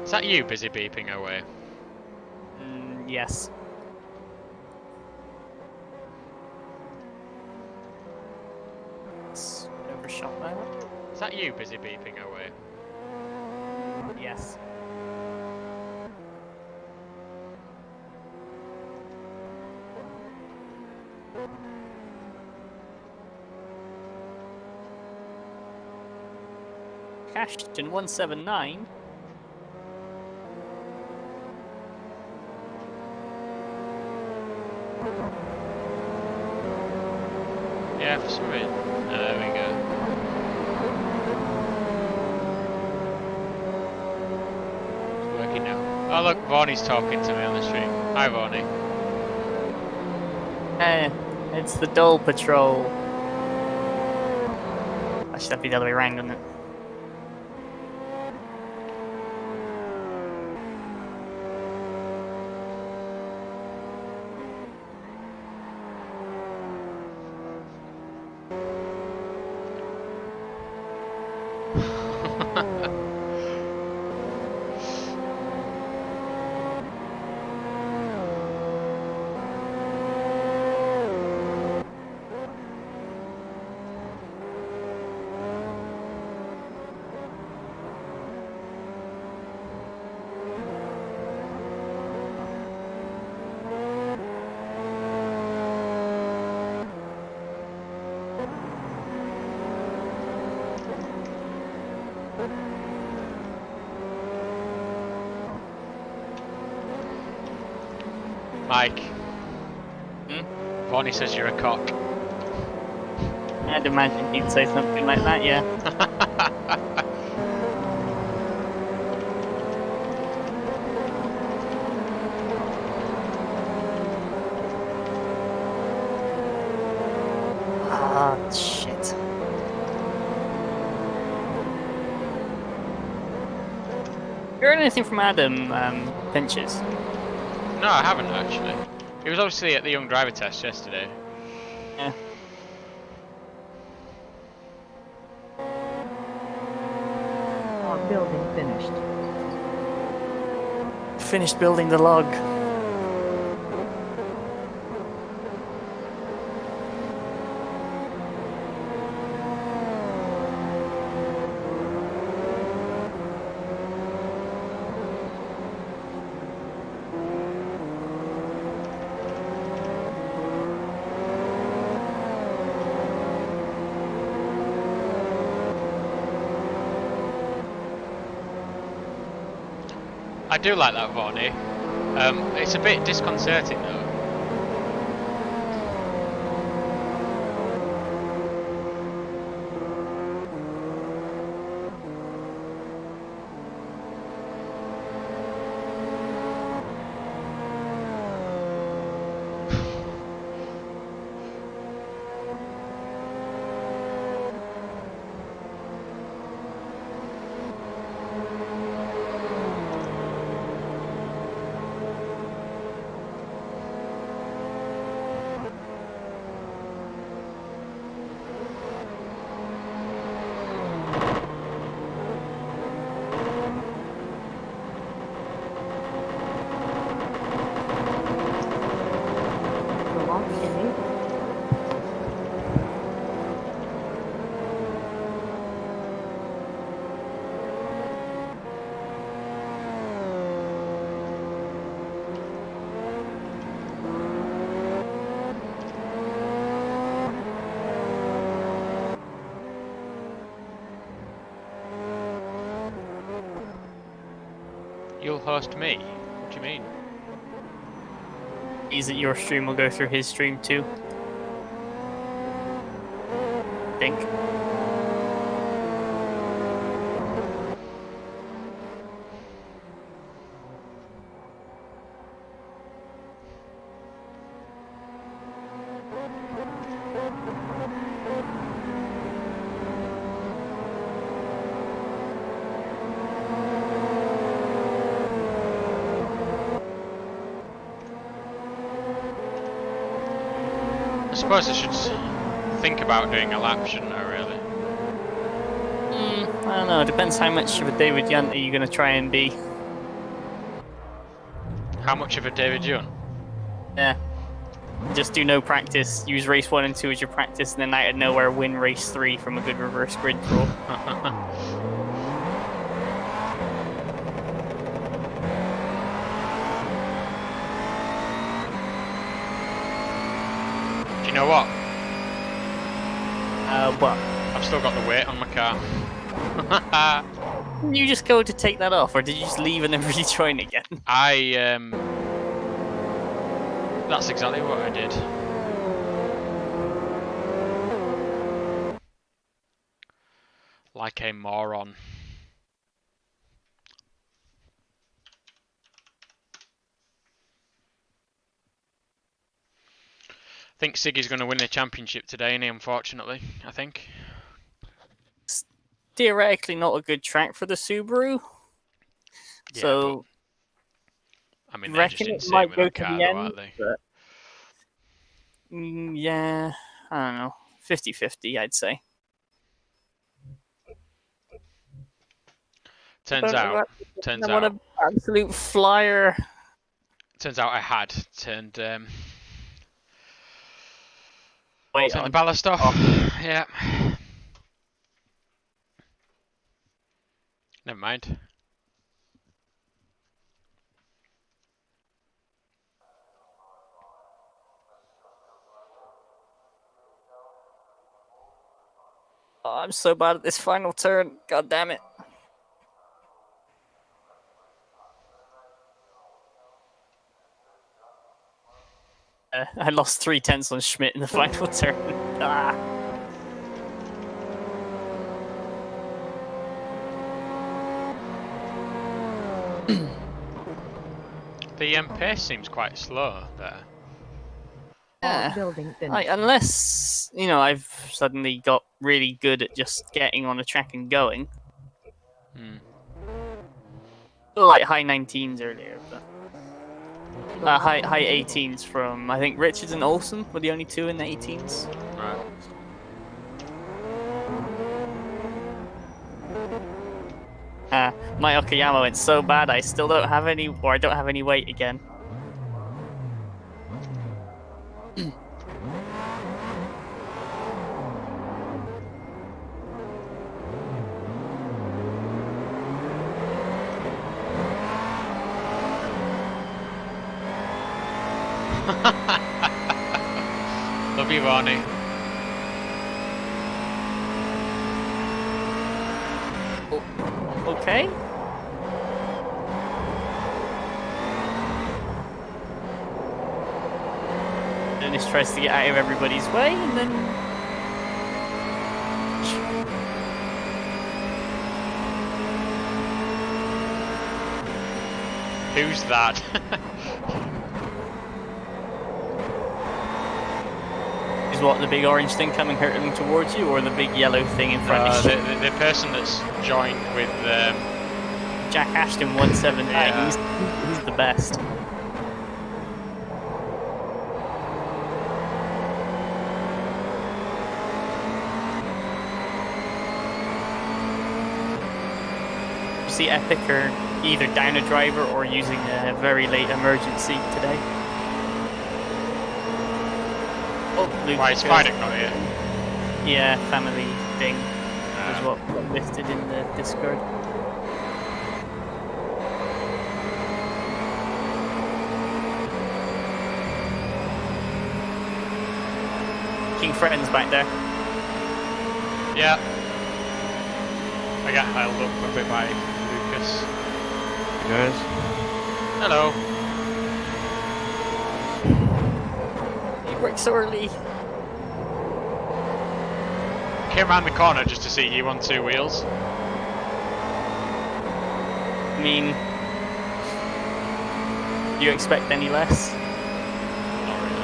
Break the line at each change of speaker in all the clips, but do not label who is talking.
Is that you busy beeping away?
Yes. It's overshot by that.
Is that you busy beeping away?
Yes. Ashton 179.
Yeah, for some reason. There we go. It's working now. Oh look, Vaughnie's talking to me on the stream. Hi Vaughnie.
It's the Dole Patrol. Actually, that'd be the other way around, wouldn't it?
Mike. Vaughnie says you're a cock.
I'd imagine he'd say something like that, yeah. Ah, shit. You heard anything from Adam Pinches?
No, I haven't actually. He was obviously at the young driver test yesterday.
Yeah.
Log building finished.
Finished building the log.
I do like that Vaughnie. It's a bit disconcerting though. You'll host me? What do you mean?
Is that your stream will go through his stream too? I think.
I suppose I should think about doing a lap, shouldn't I, really?
I don't know, it depends how much of a David Yunt are you going to try and be.
How much of a David Young?
Yeah. Just do no practice, use race 1 and 2 as your practice, and then out of nowhere win race 3 from a good reverse grid draw.
Do you know what?
What?
I've still got the weight on my car.
Did you just go to take that off, or did you just leave and then rejoin again?
That's exactly what I did. Like a moron. I think Siggy's going to win the championship today, and unfortunately, I think.
It's theoretically not a good track for the Subaru.
Yeah,
So,
but, I mean, they're just insane with that car, though, aren't they?
But, yeah, I don't know. 50-50, I'd say.
Turns out,
what an absolute flyer.
Turns out I had turned
Wait,
the ballast off. Yeah. Never mind.
Oh, I'm so bad at this final turn. God damn it. I lost 3/10 on Schmidt in the final turn. Ah.
The pace seems quite slow there.
Yeah.
Building finished.
Like, unless, you know, I've suddenly got really good at just getting on a track and going. Like high 19s earlier, but high 18s from, I think Richards and Olsen were the only two in the 18s.
Right.
My Okayama went so bad I still don't have any, or I don't have any weight again.
Love you, Barney.
Okay. Dennis tries to get out of everybody's way, and then
who's that?
is what, the big orange thing coming hurtling towards you, or the big yellow thing in front of you?
The person that's joined with
Jack Ashton 179.
Yeah.
He's the best. See Epic are either down a driver or using a very late emergency today. Oh, Luke.
Why is Fidek not here?
Yeah, family thing was what got listed in the Discord. King Fretton's back there.
Yeah. I got held up a bit by Lucas.
Hey guys.
Hello.
You work so early.
Came around the corner just to see you on two wheels.
I mean, do you expect any less?
Not really.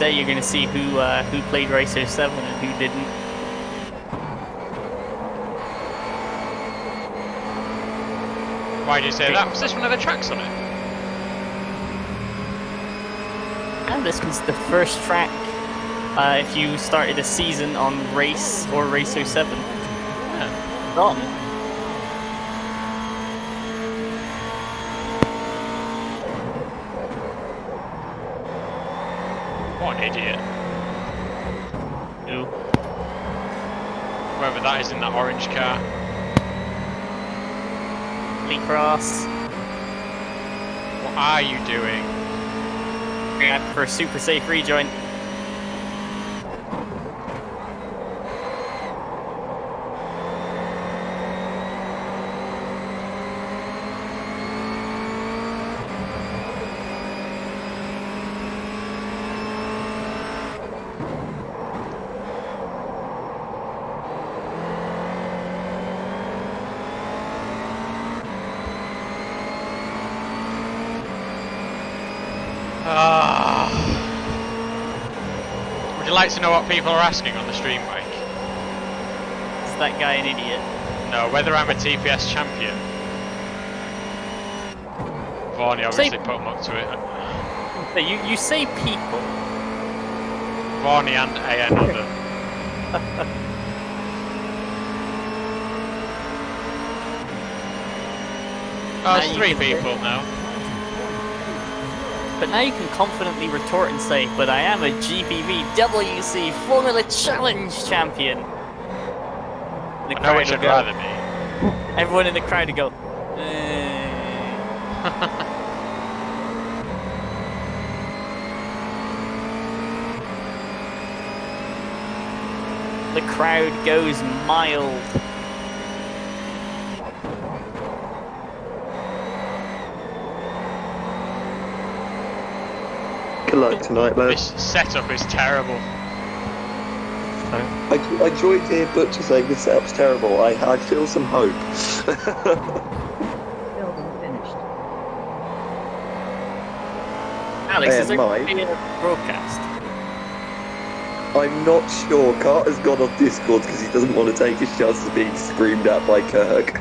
today you're going to see who played Racer 7 and who didn't.
Why do you say that? Was this one of the tracks on it?
And this was the first track if you started a season on Race or Racer 7.
Yeah.
On.
What an idiot.
Who?
Whoever that is in that orange car.
Lee Cross.
What are you doing?
For a super safe rejoin.
Would you like to know what people are asking on the stream, Mike?
Is that guy an idiot?
No, whether I'm a TPS champion. Varney obviously put him up to it.
So you say people.
Varney and another. Oh, it's 3 people now.
But now you can confidently retort and say, but I am a GPVWC Formula Challenge champion. The
I know which I'd rather be.
Everyone in the crowd would go, The crowd goes mild.
Good luck tonight,
This
lads.
setup is terrible.
I joined here, Butcher saying this setup's terrible. I feel some hope.
Building finished.
Alex, is there
Mike.
going to be a broadcast?
I'm not sure. Carter's gone off Discord because he doesn't want to take his chances of being screamed at by Kirk.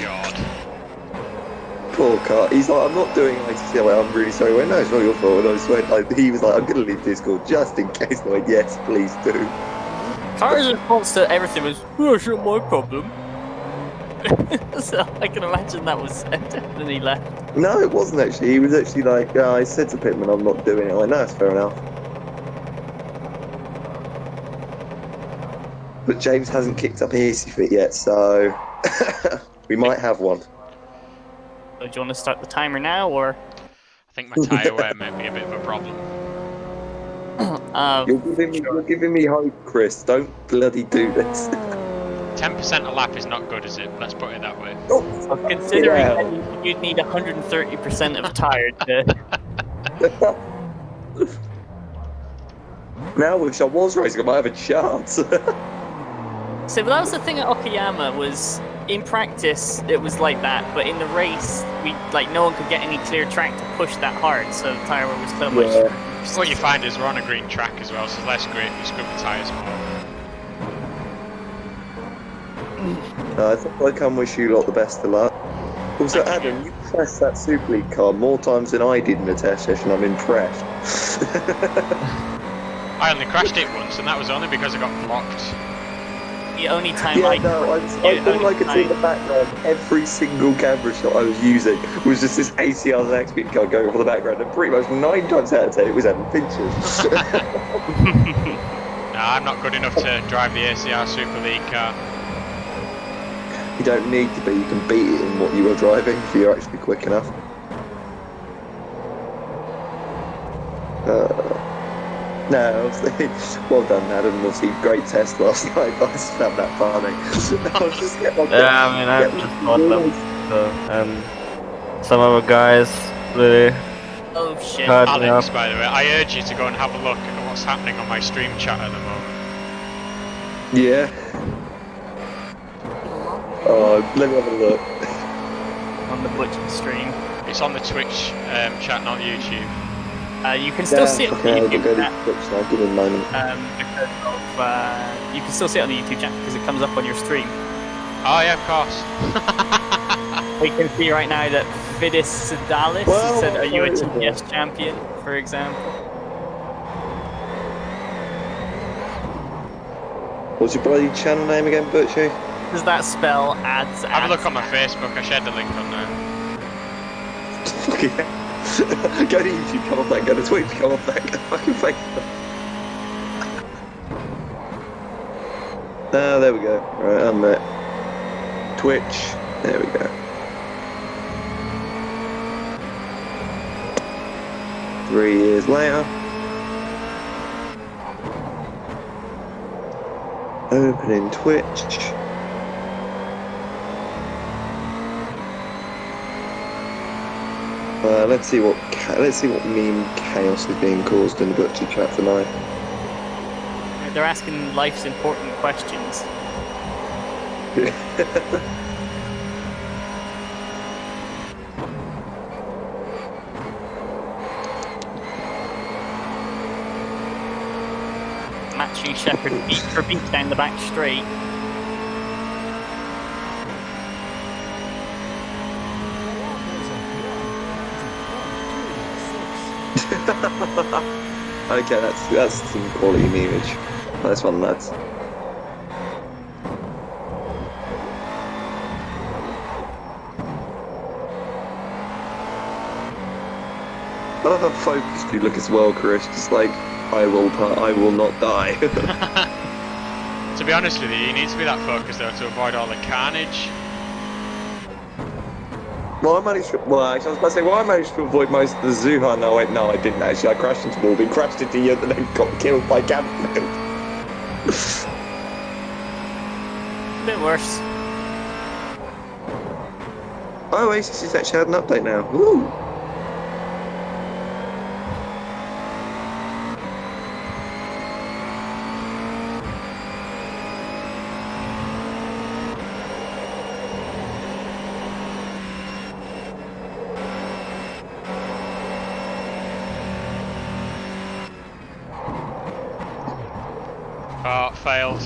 God.
Poor Carter. He's like, I'm not doing ITC. I'm like, I'm really sorry. I went, no, it's not your fault. And I just went, like, he was like, I'm going to leave Discord just in case. I went, yes, please do.
Carter's response to everything was, oh, it's not my problem. So I can imagine that was said, and he left.
No, it wasn't actually. He was actually like, I said to Pittman, I'm not doing it. I went, no, it's fair enough. But James hasn't kicked up an easy fit yet, so we might have one.
So do you want to start the timer now, or?
I think my tyre wear might be a bit of a problem.
You're giving me hope, Chris. Don't bloody do this.
10% a lap is not good, is it? Let's put it that way.
Considering
Yeah.
that you'd need 130% of tire to...
Now I wish I was racing, I might have a chance.
So that was the thing at Okayama, was in practice it was like that, but in the race no one could get any clear track to push that hard, so the tyre wear was so much.
What you find is we're on a green track as well, so there's less grip, you scrub the tyres more.
I think I can wish you lot the best of luck. Also, Adam, you pressed that Super League car more times than I did in the test session. I'm impressed.
I only crashed it once, and that was only because I got blocked.
The only time
Yeah,
I
no, all I could see in the background, every single camera shot I was using was just this ACR Zakspeed car going over the background, and pretty much 9 times out of 10 it was Adam Finch's.
No, I'm not good enough to drive the ACR Super League car.
You don't need to be, you can beat it in what you were driving if you're actually quick enough. No, obviously, well done, Adam. Obviously, great test last night. I just found that funny.
Yeah, I mean, I just thought them. So, and some other guys really
Oh shit.
hard me
Alex,
up.
by the way, I urge you to go and have a look at what's happening on my stream chat at the moment.
Yeah. Oh, let me have a look.
On the Butcher stream.
It's on the Twitch chat, not YouTube.
You can still see it on the
okay,
YouTube
go to
chat.
Twitch now. Give me a moment.
Because you can still see it on the YouTube chat because it comes up on your stream.
Oh yeah, of course.
We can see right now that Fidis Sedalis
Well,
said, "Are you a
sorry,
TPS champion?" For example.
What's your bloody channel name again, Butchie?
Does that spell ads?
Have a look
ads,
on my
ads?
Facebook. I shared the link on there.
Fucking hell. Go to YouTube, come off that. Go to Twitch, come off that. Go to fucking Facebook. Ah, there we go. Right, I'm there. Twitch. There we go. 3 years later. Opening Twitch. Let's see what meme chaos is being caused in the Butcher chat tonight.
They're asking life's important questions. Matching Shepherd beat for beat down the back straight.
Okay, that's some quality memeage. Nice one, lads. I love how focused you look as well, Chris. Just like I will not die.
To be honest with you, you need to be that focused though to avoid all the carnage.
Well, I managed to, actually, I was about to say, I managed to avoid most of the Zuha. No, wait, no, I didn't actually. I crashed into Morby, crashed into you, and then got killed by Camfield.
A bit worse.
Oh, Oasis has actually had an update now. Woo!
Oh, failed.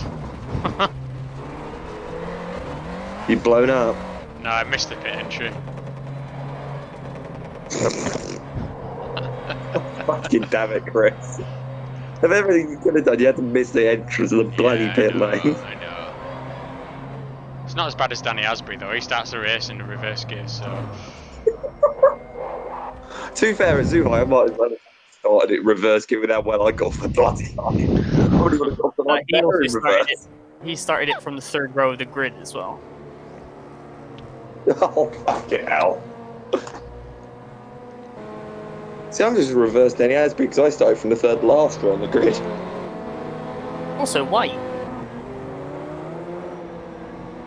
You've blown up.
No, I missed the pit entry.
Fucking damn it, Chris. Of everything you could have done, you had to miss the entrance of the bloody
Yeah,
pit
I know,
lane.
I know. It's not as bad as Danny Asbury though. He starts the race in the reverse gear, so.
To be fair, at Zuhai, I might as well have started it reverse, given how well I got the bloody line. I probably would have got the line
He
better
also
in
started
reverse.
it. He started it from the third row of the grid as well.
Oh, fucking hell. See, I'm just reversed Danny Asbury because I started from the third last row on the grid.
Also white.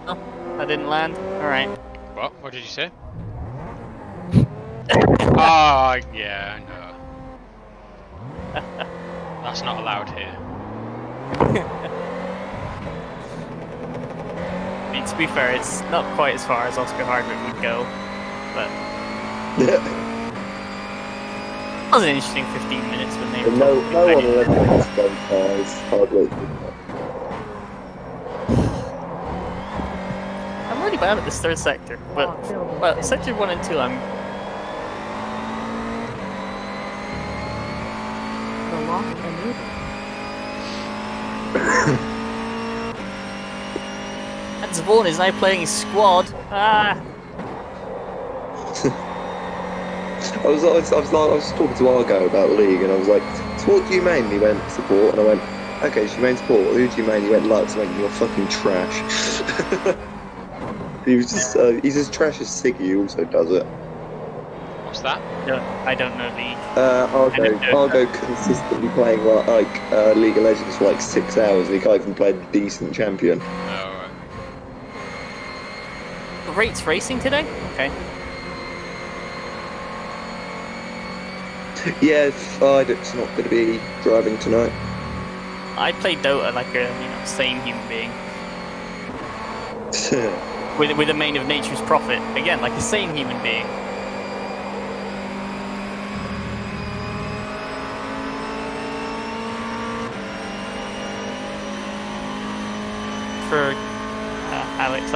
Oh, that didn't land. All right.
What? What did you say? Oh, yeah, I know. That's not allowed here.
I mean, to be fair, it's not quite as far as Oscar Hardwick would go, but
Yeah.
it was an interesting 15 minutes when they were
No one
talking
will
about
ever make go cars. Hardly.
I'm really bad at this third sector, but well, sector 1 and 2, I'm
The lock enabled.
and Zvon is now playing his squad. Ah,
I was talking to Argo about League, and I was like, so what do you main? He went, support, and I went, okay, so you main support, who do you main? He went, Lux. I went, you're fucking trash. He was just, he's as trash as Siggy, who also does it.
What's that?
I don't know the.
Argo consistently playing League of Legends for like 6 hours, and he can't even play a decent champion.
No.
Rates racing today? Okay.
Yeah, it's not going to be driving tonight.
I play Dota like a sane human being with a main of Nature's Prophet again, like a sane human being.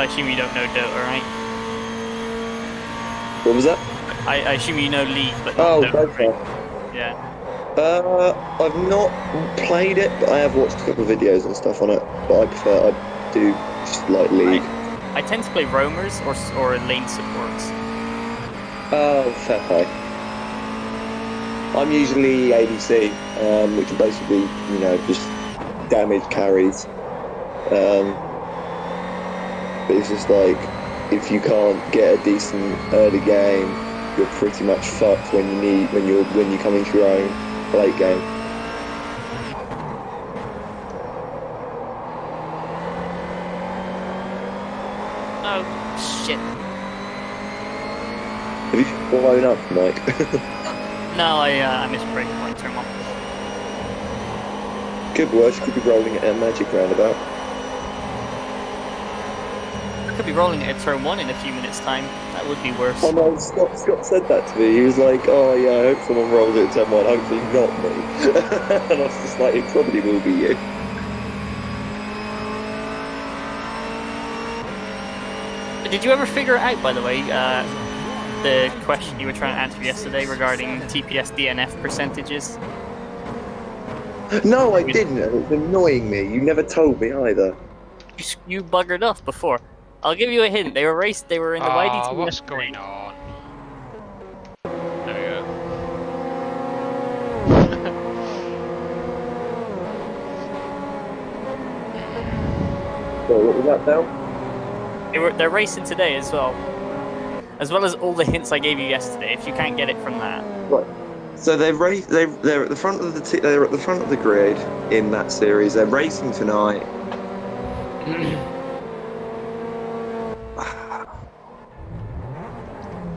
I assume you don't know Dota, right?
What was that?
I assume you know League, but not
Oh,
Dota,
Dota.
right? Yeah.
I've not played it, but I have watched a couple of videos and stuff on it. But I do just like League.
I tend to play roamers or lane supports.
Oh, fair play. I'm usually ADC, which are basically, just damage carries. But it's just like, if you can't get a decent early game, you're pretty much fucked when you come into your own late game.
Oh shit!
Have you blown up, Mike?
No, I missed breakpoint turn one.
Could worse. Could be rolling at a magic roundabout.
I could be rolling it at turn one in a few minutes' time. That would be worse.
Oh no, Scott said that to me. He was like, "Oh yeah, I hope someone rolls it at 10-1. Hopefully not me." And I was just like, "It probably will be you."
Did you ever figure it out, by the way, the question you were trying to answer yesterday regarding TPS DNF percentages?
No, I didn't. It was annoying me. You never told me either.
You buggered off before. I'll give you a hint. They were in the YDT.
What's going on? There we go.
So what was that, Del?
They're racing today as well as all the hints I gave you yesterday. If you can't get it from that,
Right. So they're at the front of they're at the front of the grid in that series. They're racing tonight.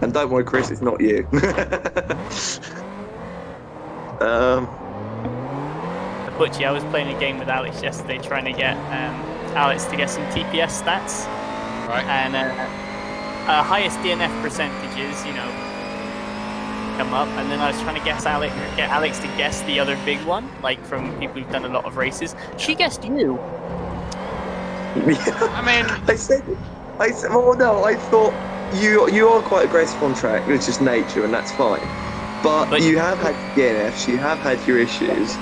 And don't worry, Chris, it's not you.
Butchie, I was playing a game with Alex yesterday, trying to get Alex to get some TPS stats,
Right.
and highest DNF percentages, come up, and then I was trying to get Alex to guess the other big one, like from people who've done a lot of races. She guessed you.
I mean,
I said, well, no, I thought you are quite aggressive on track. It's just nature, and that's fine. But you have had DNFs, you have had your issues.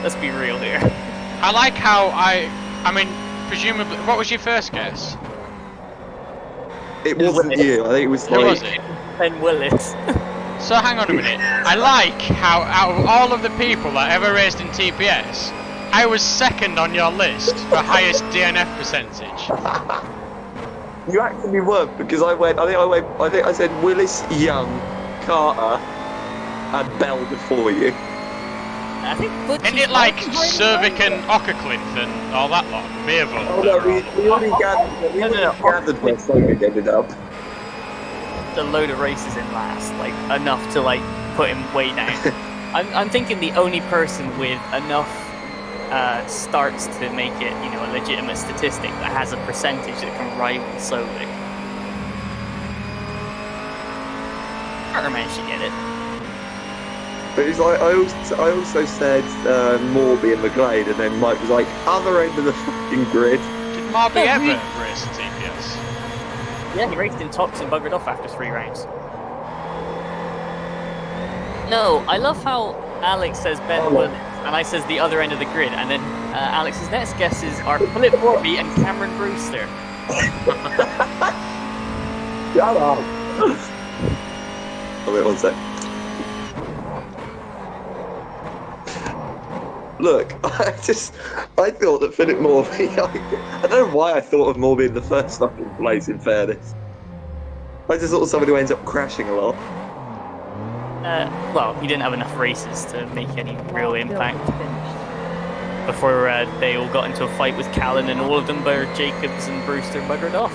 Let's be real here.
I like how I mean, presumably, what was your first guess?
It wasn't you. I think it was
Who
like.
was it?
Ben Willis.
So hang on a minute. I like how out of all of the people that ever raced in TPS, I was second on your list for highest DNF percentage.
You actually were, because I think I said Willis, Young, Carter, and Bell before you.
I think Butchie.
Isn't it like Cervic and Ockerclinth and all that lot? Meerville?
Oh no, we already gathered where Cervic ended up.
A load of races in last, like enough to put him way down. I'm thinking the only person with enough starts to make it, a legitimate statistic that has a percentage that can rival Sovic. Carter managed to get it.
But it's like I also said Morby and McGlade, and then Mike was like, other end of the fucking grid.
Did Marby ever race TPS?
Yeah, he raced in tops and buggered off after 3 rounds. No, I love how Alex says Ben Willis, and I says the other end of the grid, and then Alex's next guesses are Philip Morby and Cameron Brewster.
Shut up. Oh, wait, one sec. Look, I thought that Philip Morby, I don't know why I thought of Morby in the first fucking place, in fairness. I just thought of somebody who ends up crashing a lot.
Well, he didn't have enough races to make any real
Building
impact
finished.
before they all got into a fight with Callan, and all of them, where Jacobs and Brewster buggered off.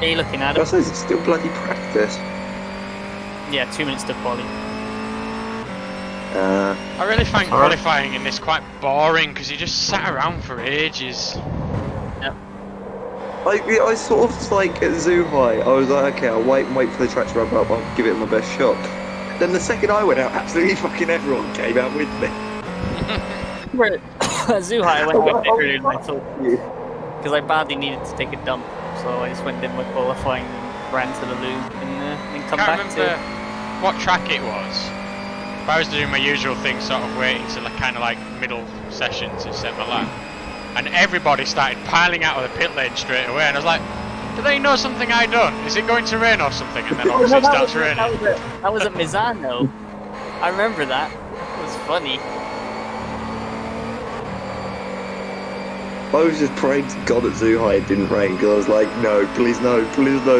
Are you looking at
I
him?
suppose it's still bloody practice.
Yeah, 2 minutes to quali.
I really find qualifying in this quite boring because you just sat around for ages.
Yep.
I sort of like at zoo high. I was like, okay, I'll wait for the track to ramp up. I'll give it my best shot. Then the second I went out, absolutely fucking everyone came out with me.
Right. Zuhai, I went out a bit earlier than I thought. Because I badly needed to take a dump. So I just went in my qualifying, ran to the loo, and come
Can't
back
remember what track it was. But I was doing my usual thing, sort of waiting to kind of like middle session to set my lap. And everybody started piling out of the pit lane straight away, and I was like, do they know something I done? Is it going to rain or something? And then obviously it starts raining.
That was at Mizano. I remember that. It was funny.
I was just praying to God that Zuhai it didn't rain because I was like, no, please no,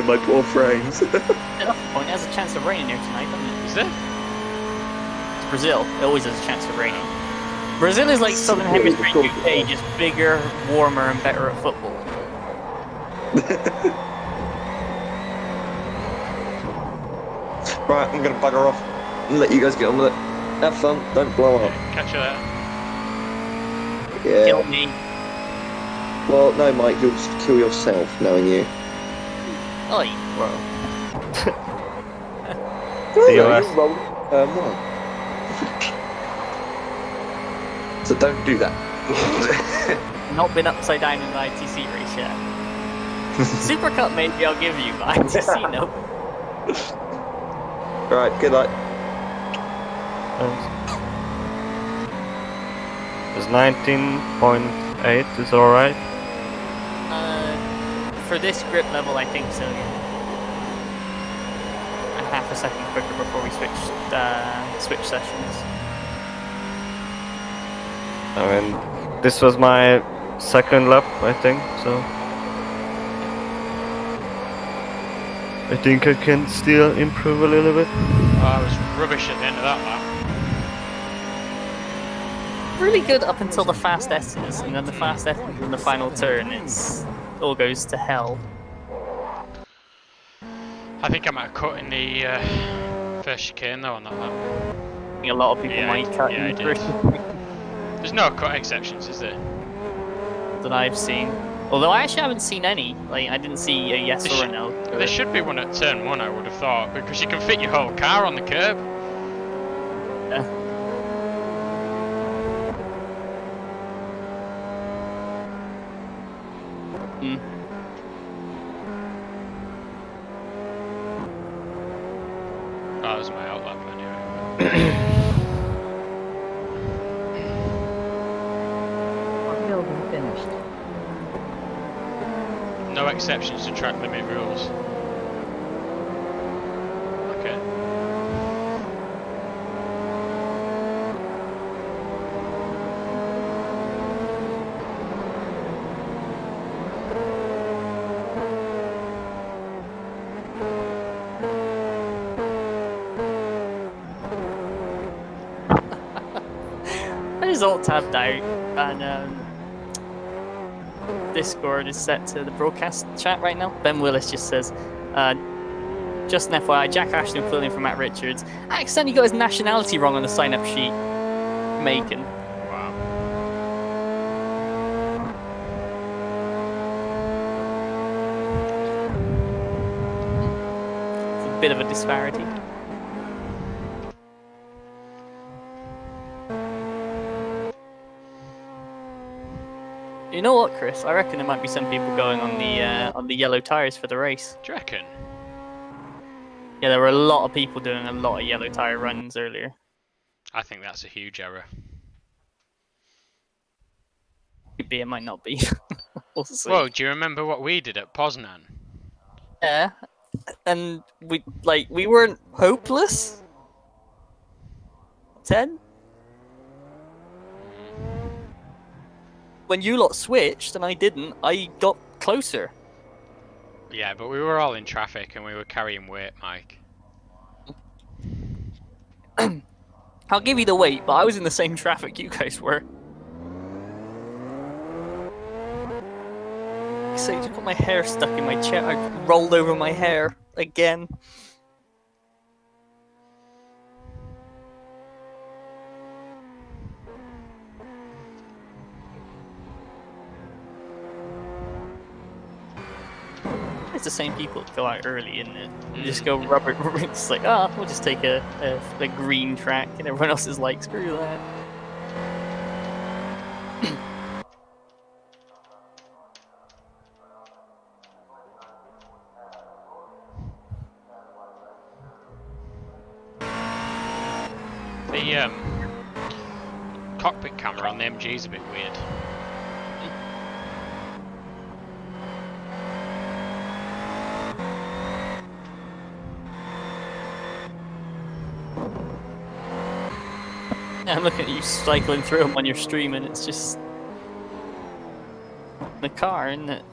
my poor frames.
At that point, it has a chance of raining here tonight, doesn't it?
Is it?
It's Brazil. It always has a chance of raining. Brazil is like Southern Hemisphere UK, just bigger, warmer, and better at football.
Right, I'm gonna bugger off and let you guys get on with it. Have fun, don't blow up.
Catch you later.
Yeah.
Kill me.
Well, no, Mike, you'll just kill yourself knowing you.
Oi.
Well.
TOS. One. So don't do that.
Not been upside down in the ITC race yet. Super Cup maybe I'll give you, but ITC no.
Alright, good luck.
It's 19.8, is alright?
For this grip level, I think so, yeah. And half a second quicker before we switch sessions.
I mean, this was my second lap, I think, so... I think I can still improve a little bit.
Oh, I was rubbish at the end of that lap.
Really good up until the fast S's, and then the fast S's in the final turn, it all goes to hell.
I think I might have cut in the first chicane though on that lap.
I think a lot of people might cut
yeah, I
in
did.
first
There's no cut exceptions, is there?
that I've seen. Although I actually haven't seen any. Like, I didn't see a yes or a no.
There should be one at turn 1, I would have thought, because you can fit your whole car on the curb.
Yeah. Mm.
Oh, that was my outlap anyway.
Building finished.
No exceptions to track limit rules. Okay.
My result tabbed out, and Discord is set to the broadcast chat right now. Ben Willis just says, just an FYI, Jack Ashton filling in for Matt Richards. Accidentally got his nationality wrong on the sign-up sheet. Macon.
Wow.
It's a bit of a disparity. You know what, Chris? I reckon there might be some people going on the yellow tires for the race.
Do you reckon?
Yeah, there were a lot of people doing a lot of yellow tire runs earlier.
I think that's a huge error.
Could be, it might not be. We'll see.
Whoa, do you remember what we did at Poznan?
Yeah, and we weren't hopeless. 10. When you lot switched and I didn't, I got closer.
Yeah, but we were all in traffic and we were carrying weight, Mike.
I'll give you the weight, but I was in the same traffic you guys were. So you just got my hair stuck in my chair. I rolled over my hair again. the same people that go out early, isn't it? You just go rubber. It's like, oh, we'll just take a green track, and everyone else is like, screw that.
The cockpit camera on the MG is a bit weird.
I'm looking at you cycling through them on your stream, and it's just the car, isn't it?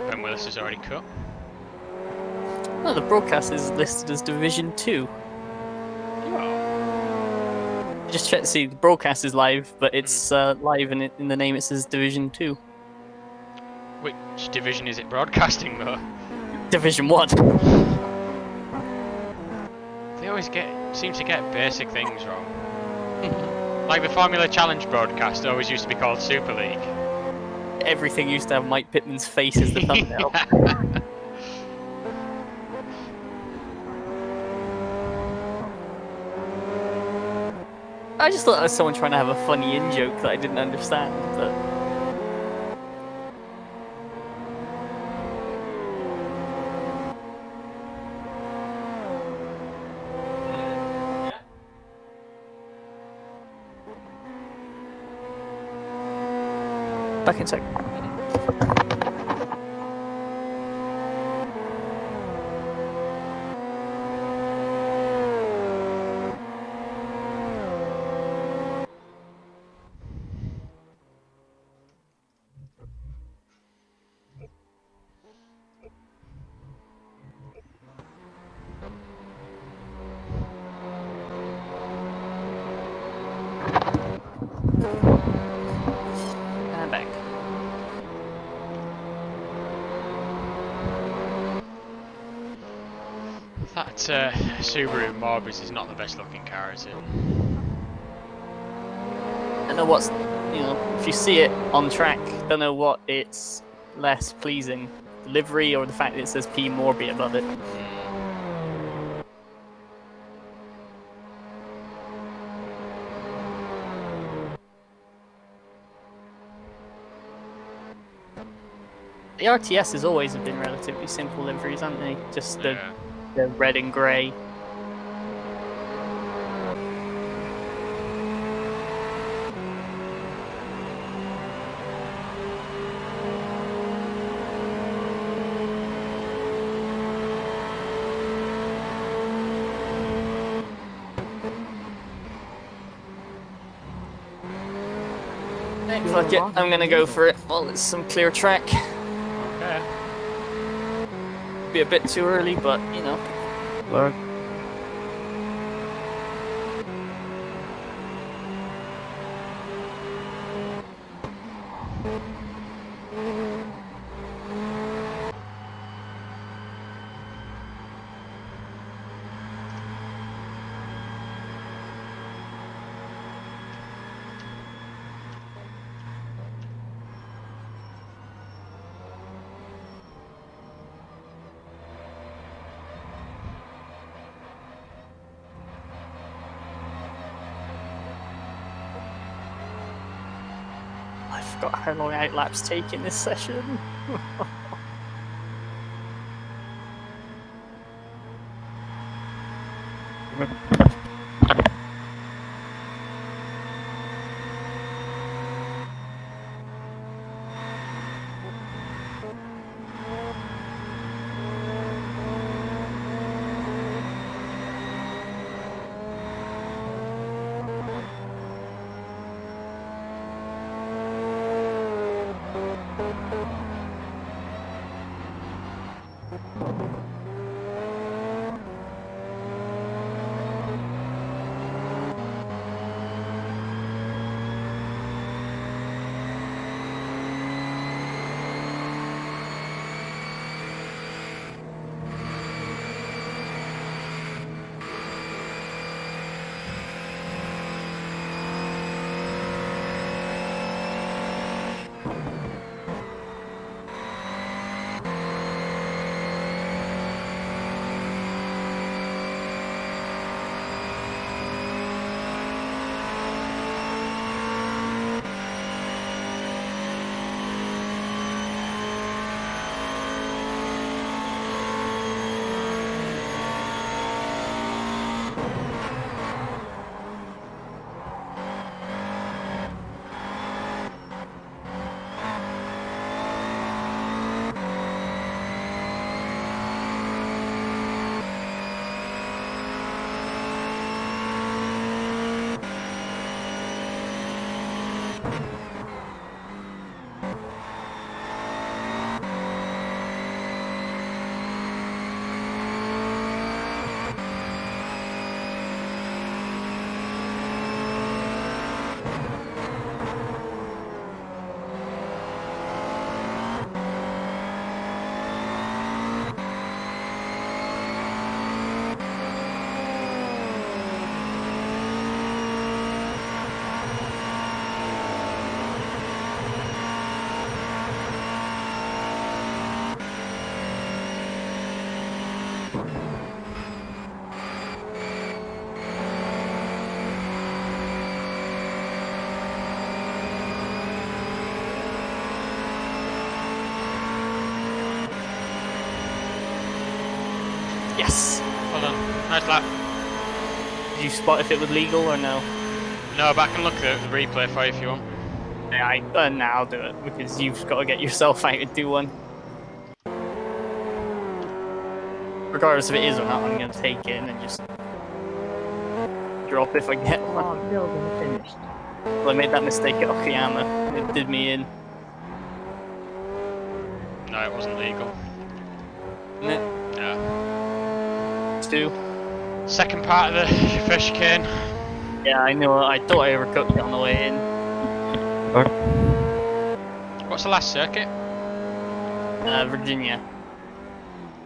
Ben Willis is already cut.
No, the broadcast is listed as Division 2.
Oh.
Just check to see the broadcast is live, but it's live, and in the name it says Division 2.
Which division is it broadcasting though?
Division 1.
They always seem to get basic things wrong. Like the Formula Challenge broadcast always used to be called Super League.
Everything used to have Mike Pittman's face as the thumbnail. I just thought that was someone trying to have a funny in-joke that I didn't understand, but... Back in a sec. And back.
That Subaru Morbis is not the best looking car, is it?
I know what's, if you see it on track, don't know what it's less pleasing, the livery or the fact that it says P Morbi above it. The RTS has always been relatively simple liveries, haven't they? Just the red and grey. Fuck it, I'm gonna go for it. Well, it's some clear track.
Okay.
Be a bit too early, but
Look.
I forgot how long outlaps take in this session. Yes.
Well done. Nice lap.
Did you spot if it was legal or no?
No, but I can look at the replay for you if you want.
Yeah, nah, I'll do it because you've got to get yourself out and do one. Regardless if it is or not, I'm going to take it and just drop if I get one.
Log building finished.
Well, I made that mistake at Okayama. It did me in.
No, it wasn't legal.
Isn't it?
No.
Two.
Second part of the first chicane.
Yeah, I know. I thought I overcooked it on the way in.
What's the last circuit?
Virginia.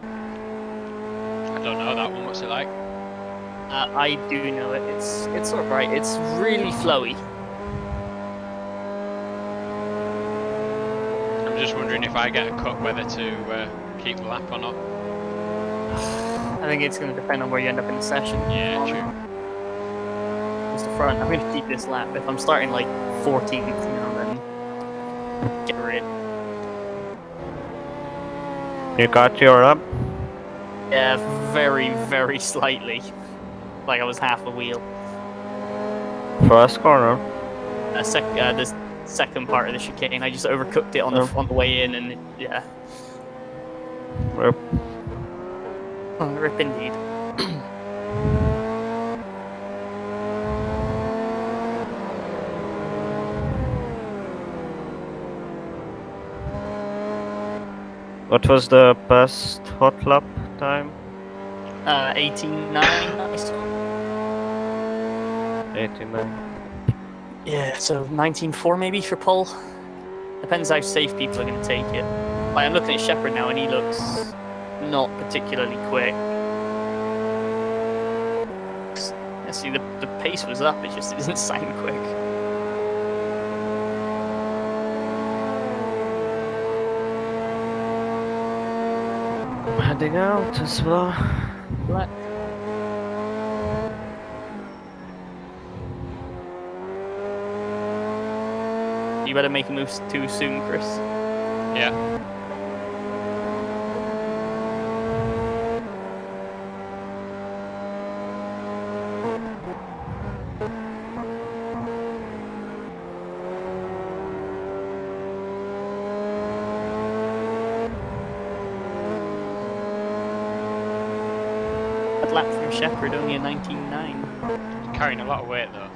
I don't know that one. What's it like?
I do know it. It's alright. It's really flowy.
I'm just wondering if I get a cut whether to keep the lap or not.
I think it's going to depend on where you end up in the session.
Yeah, true.
Who's the front? I'm going to keep this lap. If I'm starting like 14th, you know, then get rid.
You got your up?
Yeah, very, very slightly. Like I was half a wheel.
First corner.
The second part of the chicane, I just overcooked it on the way in, and yeah.
Rip.
Rip indeed.
What was the best hot lap time?
18.9.
89.
Yeah, so 19.4 maybe for pole. Depends how safe people are going to take it. Like I'm looking at Shepard now, and he looks not particularly quick. Yeah, see, the pace was up. It just doesn't sound quick.
Heading out as well.
Black. You better make a move too soon, Chris.
Yeah.
lap from Shepherd, only a 19.9.
Carrying a lot of weight though.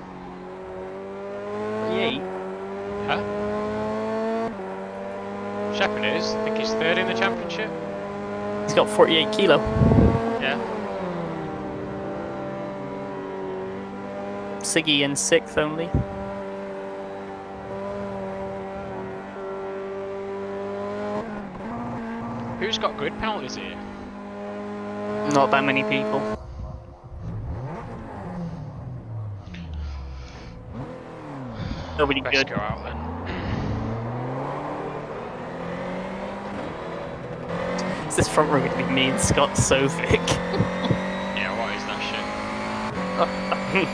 48.
Huh? Shepherd is. I think he's third in the championship.
He's got 48 kilo.
Yeah.
Siggy in 6th only.
Who's got good penalties here?
Not that many people. Nobody
Best
good.
go out then.
Is this front row going to be me and Scott Sovic?
Yeah, what is that shit?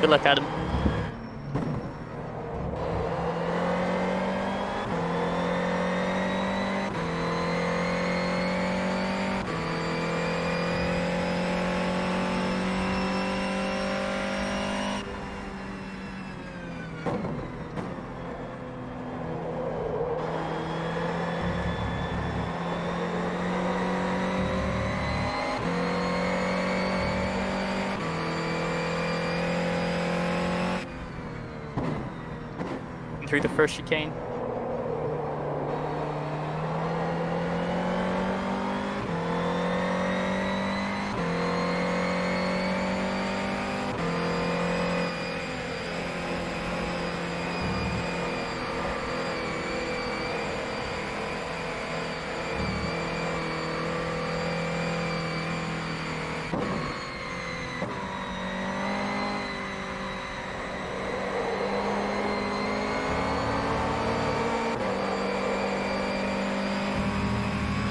Good luck, Adam. Through the first chicane.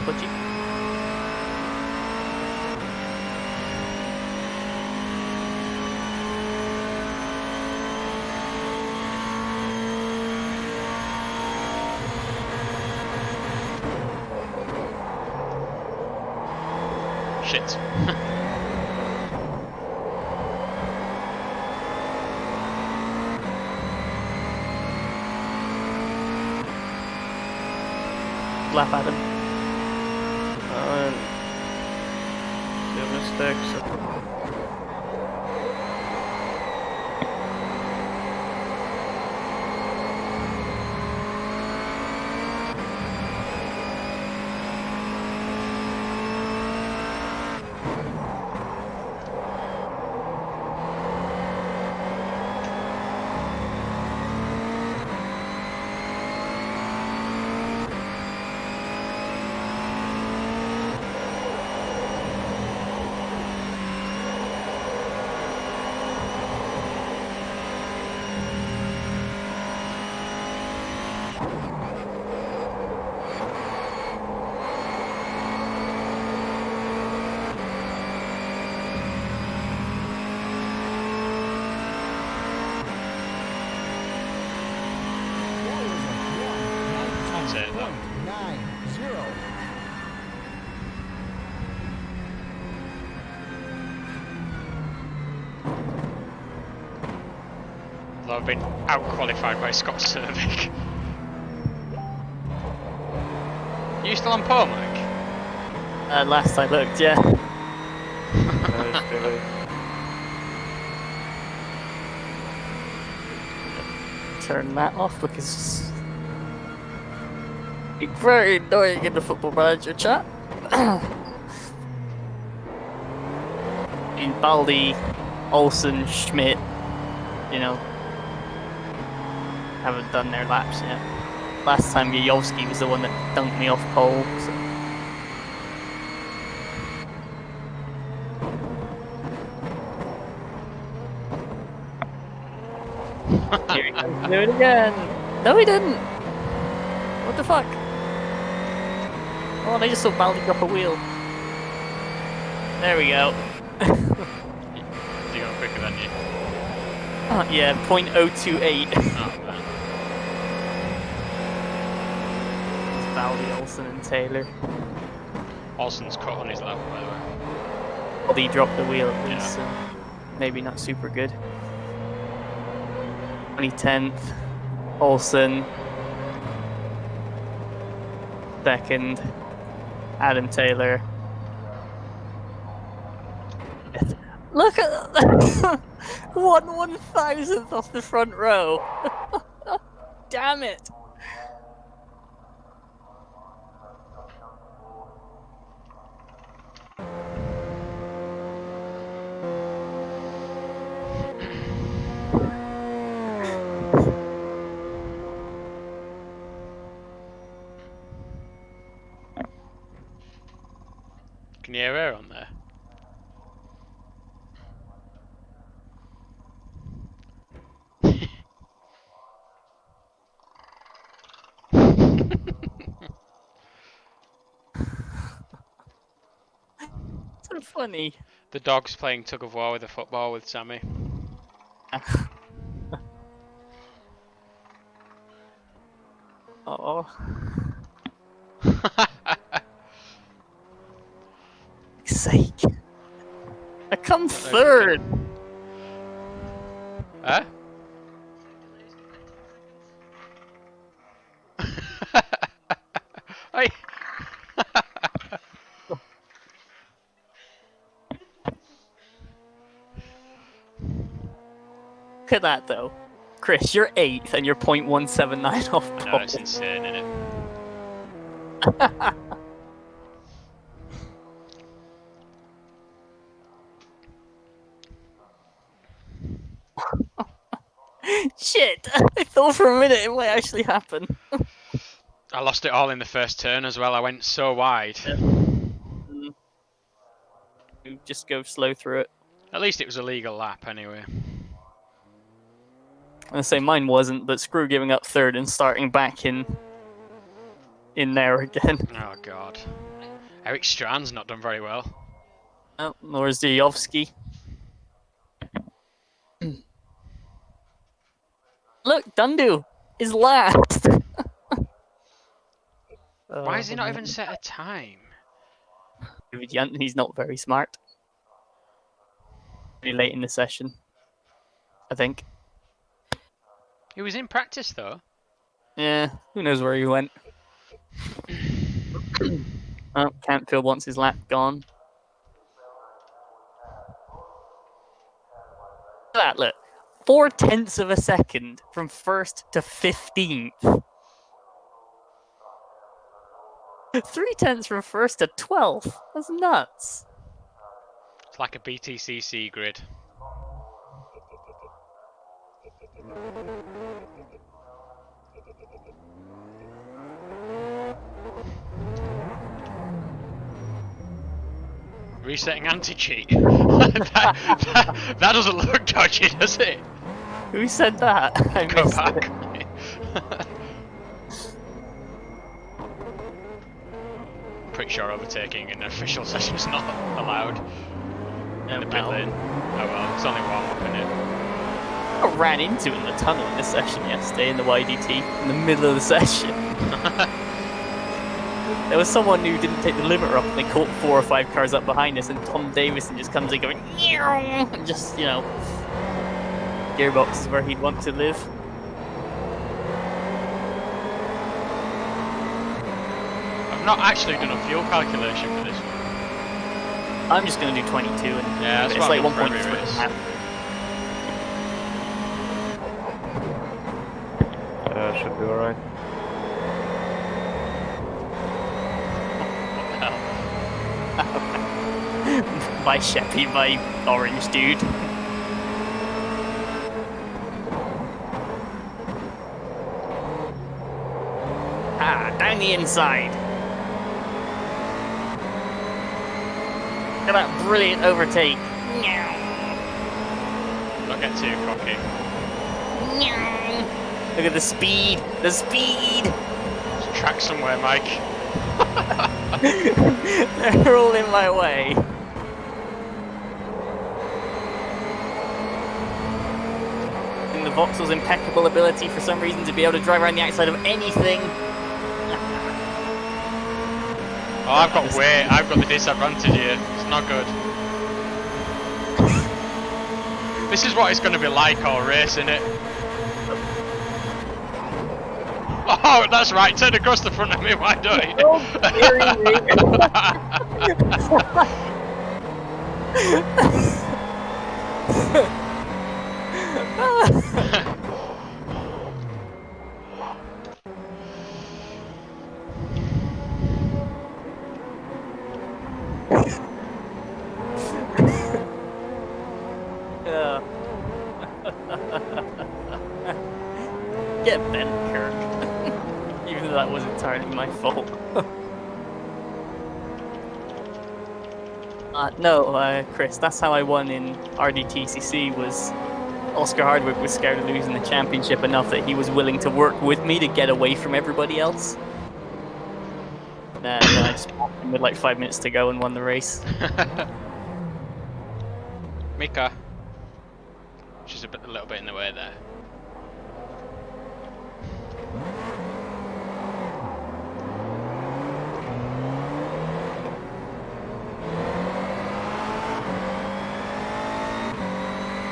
Pudgy.
Shit.
Lap Adam.
Two mistakes.
That's it though.
9-0.
Although I've been out-qualified by Scott Cervic. You still on pole, Mike?
Last I looked, yeah.
Nice, Billy.
Turn that off because it's very annoying in the Football Manager chat. In Baldi, Olsen, Schmidt, you know, haven't done their laps yet. Last time Yayovsky was the one that dunked me off pole. So. Here he comes to do it again. No, he didn't. What the fuck? Oh, I just saw Baldi drop a wheel. There we go.
Is he going quicker than you?
Yeah, 0.028.
Oh man.
It's Baldi, Olsen, and Taylor.
Olsen's cut on his lap, by the way.
Baldi dropped the wheel at least,
Yeah.
so maybe not super good. 2010th. Olsen. Second. Adam Taylor. Look at that! 1/1000th off the front row. Damn it!
Can you hear her on there?
So funny.
The dog's playing tug of war with a football with Sammy.
Oh. Sake. I come third.
Huh? Hey.
Look at that though. Chris, you're 8th and you're 0.179 off
I know,
pole.
it's insane, isn't it?
Shit! I thought for a minute it might actually happen.
I lost it all in the first turn as well. I went so wide.
You just go slow through it.
At least it was a legal lap anyway.
I'm gonna say mine wasn't, but screw giving up third and starting back in there again.
Oh god. Eric Strand's not done very well.
Oh, nor is Diovsky. Look, Dundu is last.
Why has he not even set a time?
He's not very smart. Pretty late in the session, I think.
He was in practice though.
Yeah, who knows where he went. Oh, Cantfield wants his lap gone. Look at that, look. 0.4 of a second from 1st to 15th. 0.3 from 1st to 12th. That's nuts.
It's like a BTCC grid. Resetting anti-cheat. that doesn't look dodgy, does it?
Who said that? I
Go
missed
back.
it.
Pretty sure overtaking in an official session is not allowed in the pit lane. Oh well, it's only warm up in it.
I ran into it in the tunnel in the session yesterday in the YDT in the middle of the session. There was someone who didn't take the limiter up and they caught 4 or 5 cars up behind us, and Tom Davison just comes in going and just, you know, gearbox is where he'd want to live.
I've not actually done a fuel calculation for this one.
I'm just going to do 22 and
Yeah, that's
it's
what
like
I've done for every
1.3.
race.
Should be alright.
By Sheppy, by orange dude. Down the inside. Look at that brilliant overtake.
Don't get too cocky.
Look at the speed. The speed.
There's a track somewhere, Mike.
They're all in my way. And the Vauxhall's impeccable ability for some reason to be able to drive around the outside of anything.
Oh, I've got the disadvantage here. It's not good. This is what it's going to be like all race, isn't it? Oh, that's right. Turn across the front of me. Why don't you?
Oh, Yeah. Get bent, Kirk. Even though that was entirely my fault. No, Chris, that's how I won in RDTCC. Was Oscar Hardwick was scared of losing the championship enough that he was willing to work with me to get away from everybody else. And then I just popped him with like 5 minutes to go and won the race.
Mika. She's a little bit in the way there.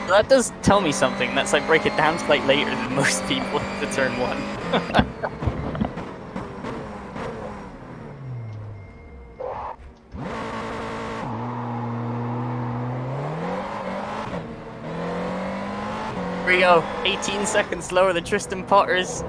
That does tell me something. That's like break it down slightly later than most people to turn 1. Here we go. 18 seconds slower than Tristan Potter's.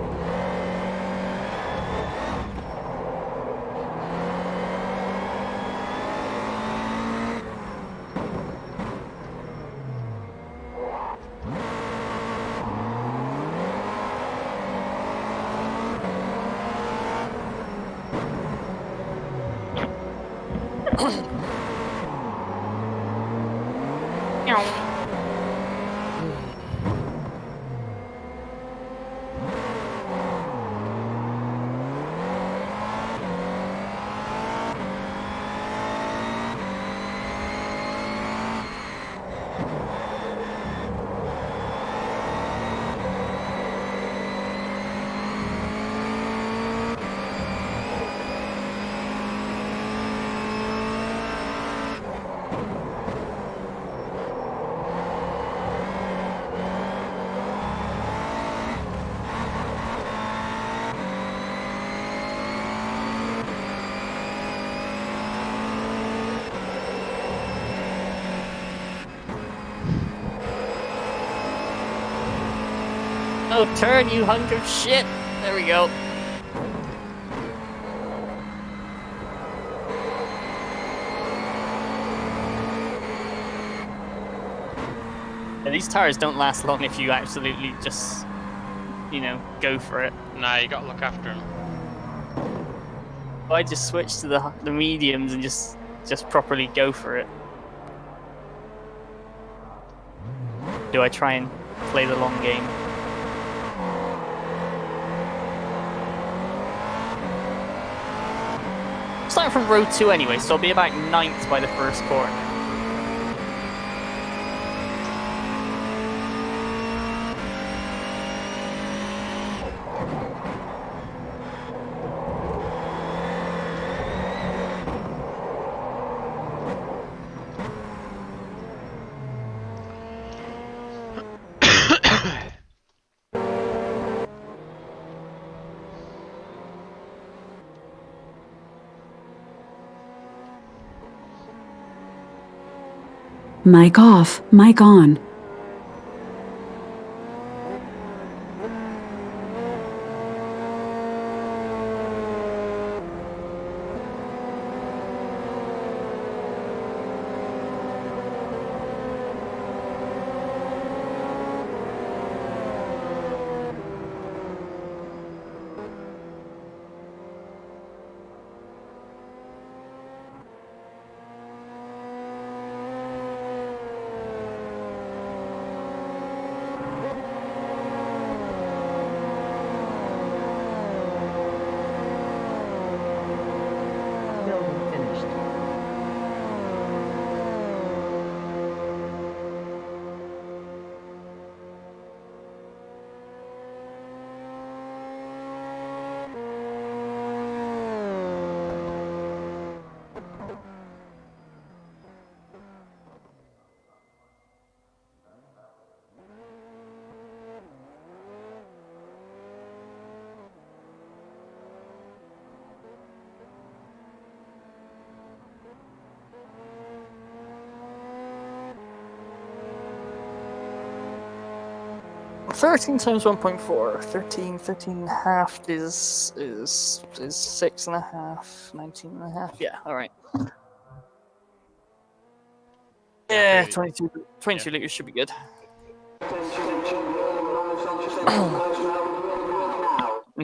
Oh, turn, you hunk of shit! There we go. Yeah, these tires don't last long if you absolutely just, you know, go for it.
Nah, you gotta look after him.
I just switch to the mediums and just properly go for it. Do I try and play the long game? Starting from row 2 anyway, so I'll be about 9th by the first corner.
Mic off, mic on.
13 times 1.4. 13 and a half is 6 and a half. 19 and a half. Yeah, alright. Yeah, 22 liters should be good.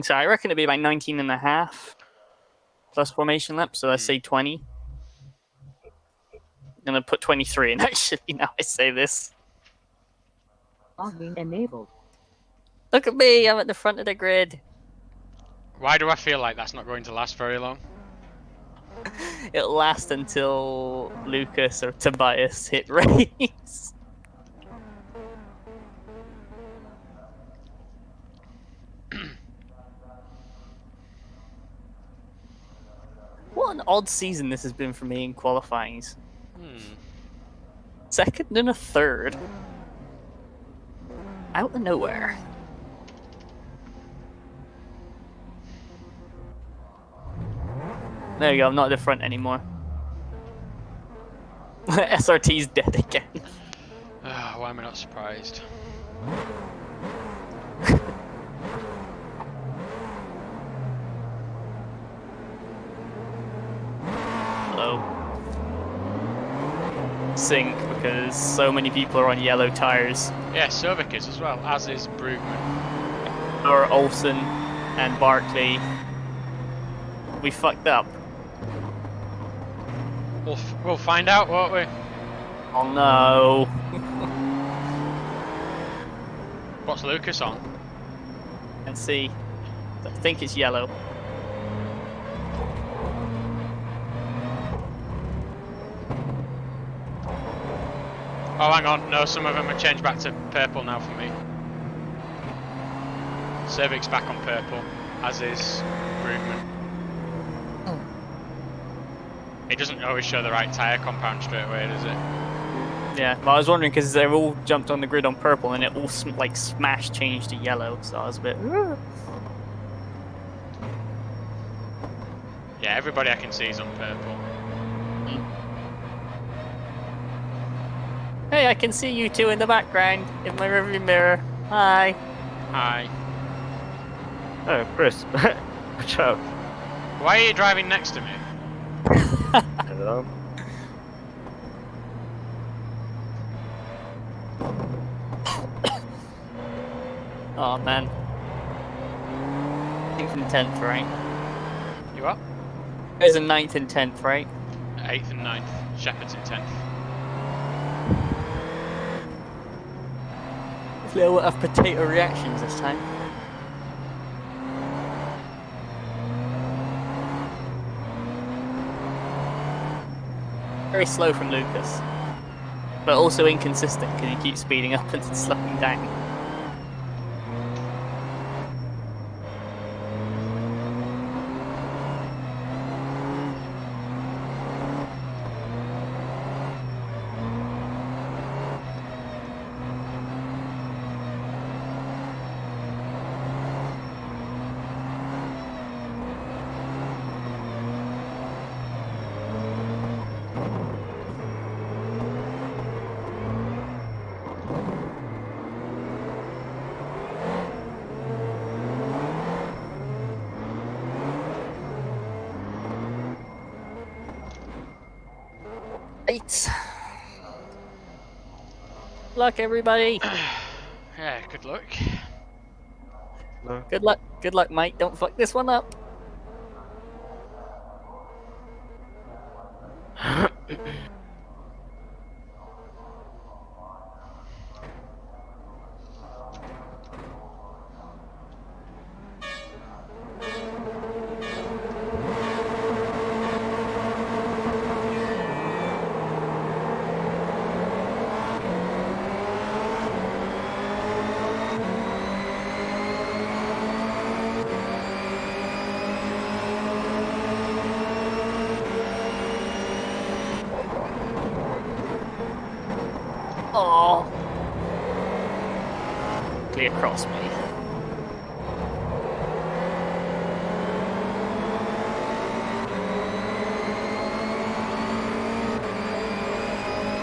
So I reckon it'd be about 19 and a half plus formation lap, so let's say 20. I'm gonna put 23 in actually, now I say this.
Logging enabled.
Look at me, I'm at the front of the grid.
Why do I feel like that's not going to last very long?
It'll last until Lucas or Tobias hit race. What an odd season this has been for me in qualifyings. Second and a third. Out of nowhere. There you go, I'm not at the front anymore. SRT's dead again.
Why am I not surprised?
Hello. Sync because so many people are on yellow tires.
Yeah, Sovic is as well, as is Brugman.
Or Olsen and Barkley. We fucked up.
We'll find out, won't we?
Oh no.
What's Lucas on?
Let's see. I think it's yellow.
Oh, hang on. No, some of them have changed back to purple now for me. Cervic's back on purple, as is Brugman. It doesn't always show the right tyre compound straight away, does it?
Yeah, well, I was wondering because they've all jumped on the grid on purple and it all like smash changed to yellow, so I was a bit.
Yeah, everybody I can see is on purple.
Hey, I can see you two in the background in my rearview mirror. Hi.
Hi.
Oh, Chris. Watch out.
Why are you driving next to me?
I don't know.
Oh man. 9th and 10th, right?
You what?
There's a 9th and 10th, right?
8th and 9th. Shepherd's in 10th.
Hopefully I won't have potato reactions this time. Very slow from Lucas. But also inconsistent because he keeps speeding up and slowing down. Right. Luck, everybody.
Yeah, good luck.
No.
Good luck, mate. Don't fuck this one up. Oh. Clear across me.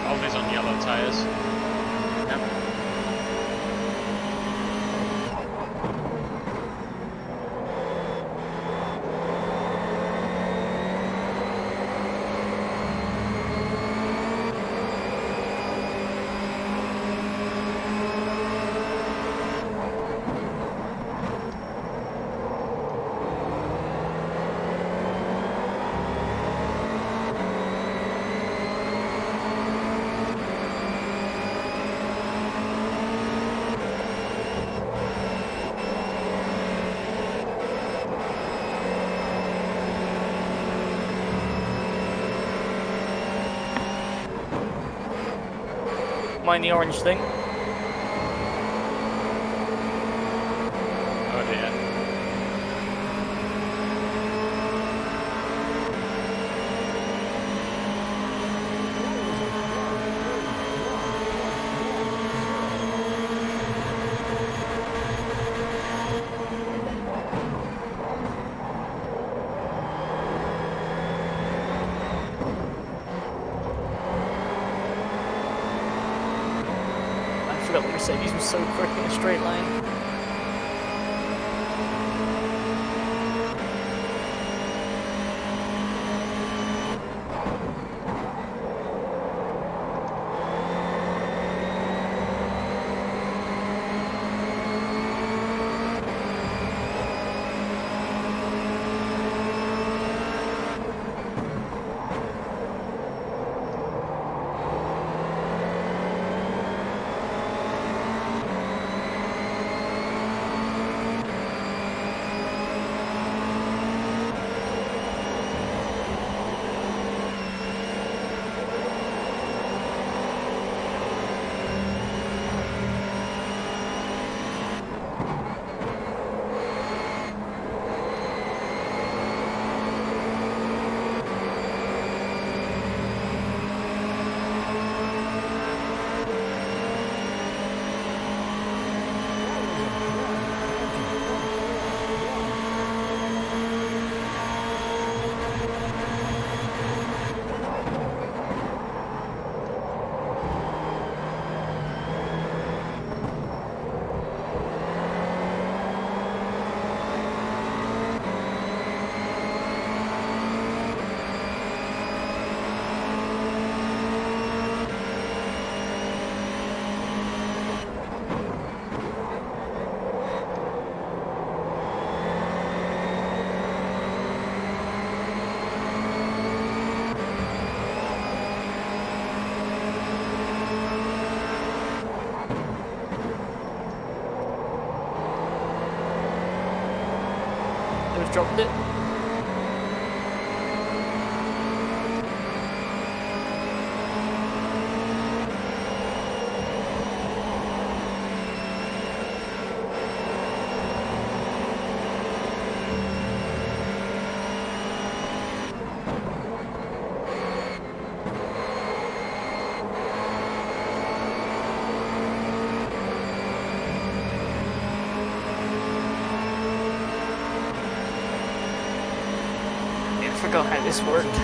Always on yellow tyres.
mind the orange thing.
Oh dear.
I forgot the Mercedes was so quick in a straight line. They've dropped it. I forgot how this worked.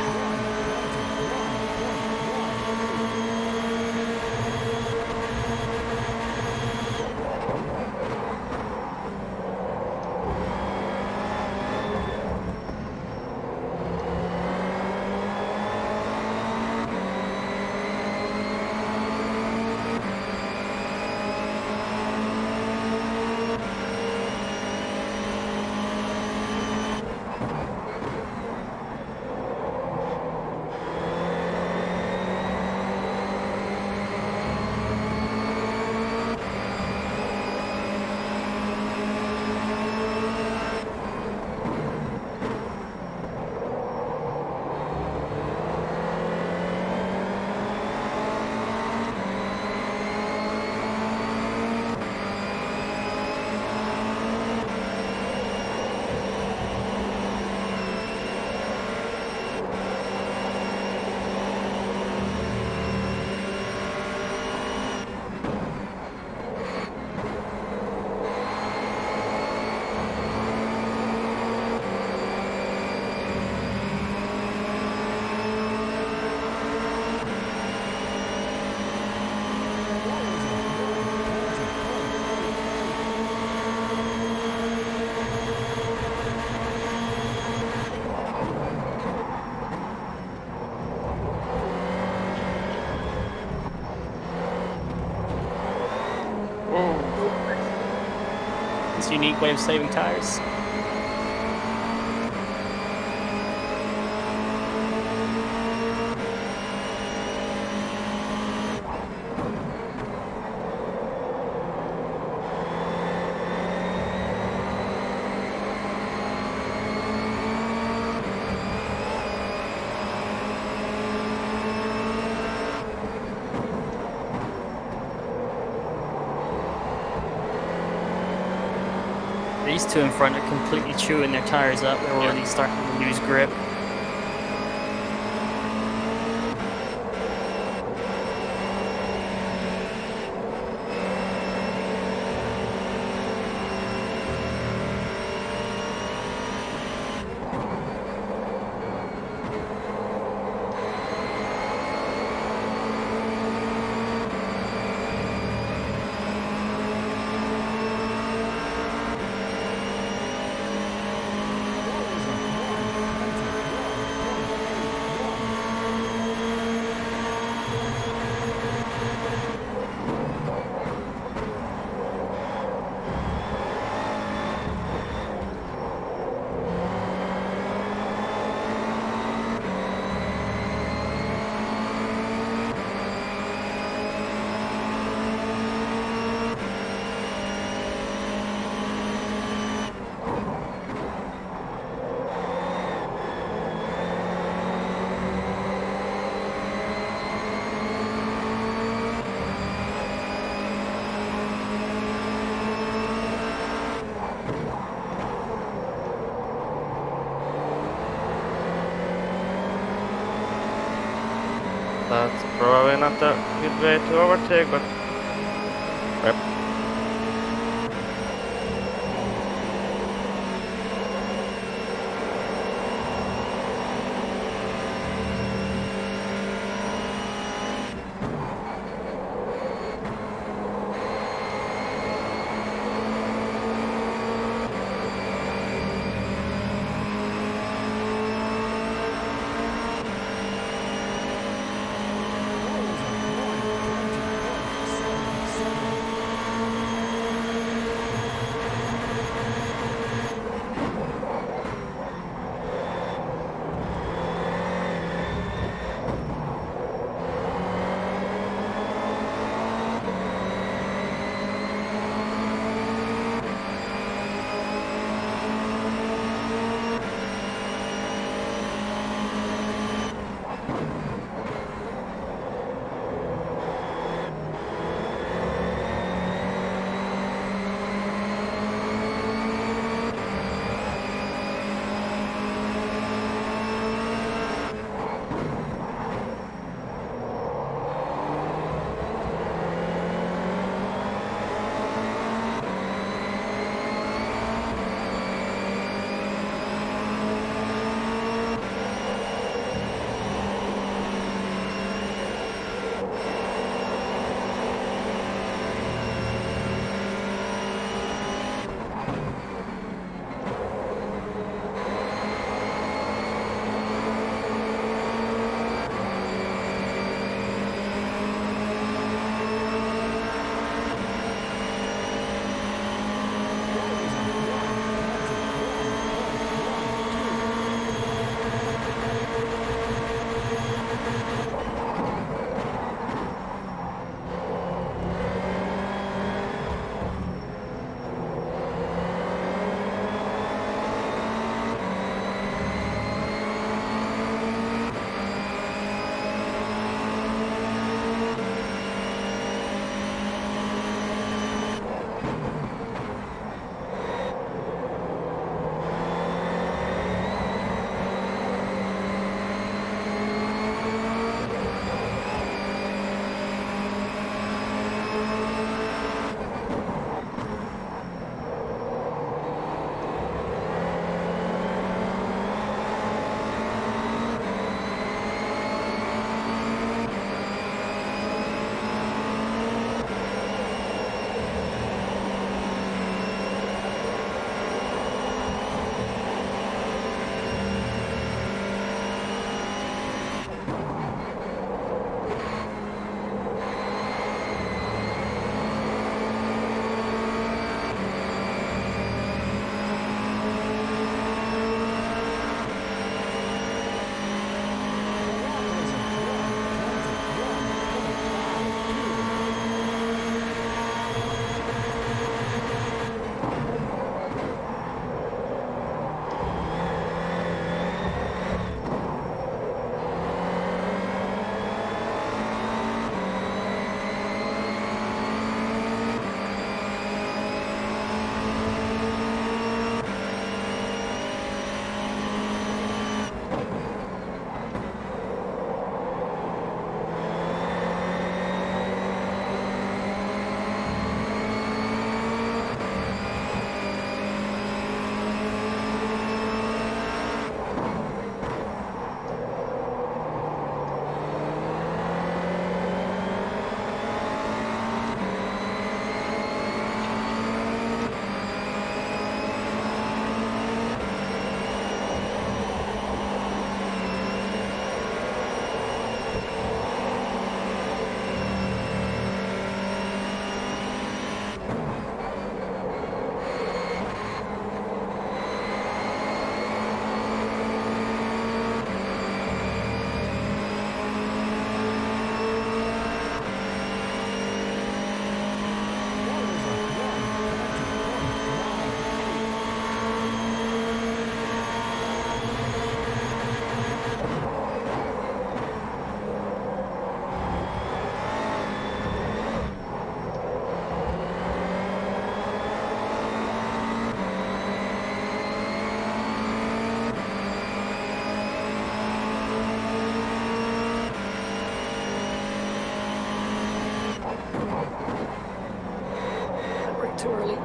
It's a unique way of saving tires. these two in front are completely chewing their tires up. They're already starting to lose grip.
That's probably not a good way to overtake, but... Yep.
too early.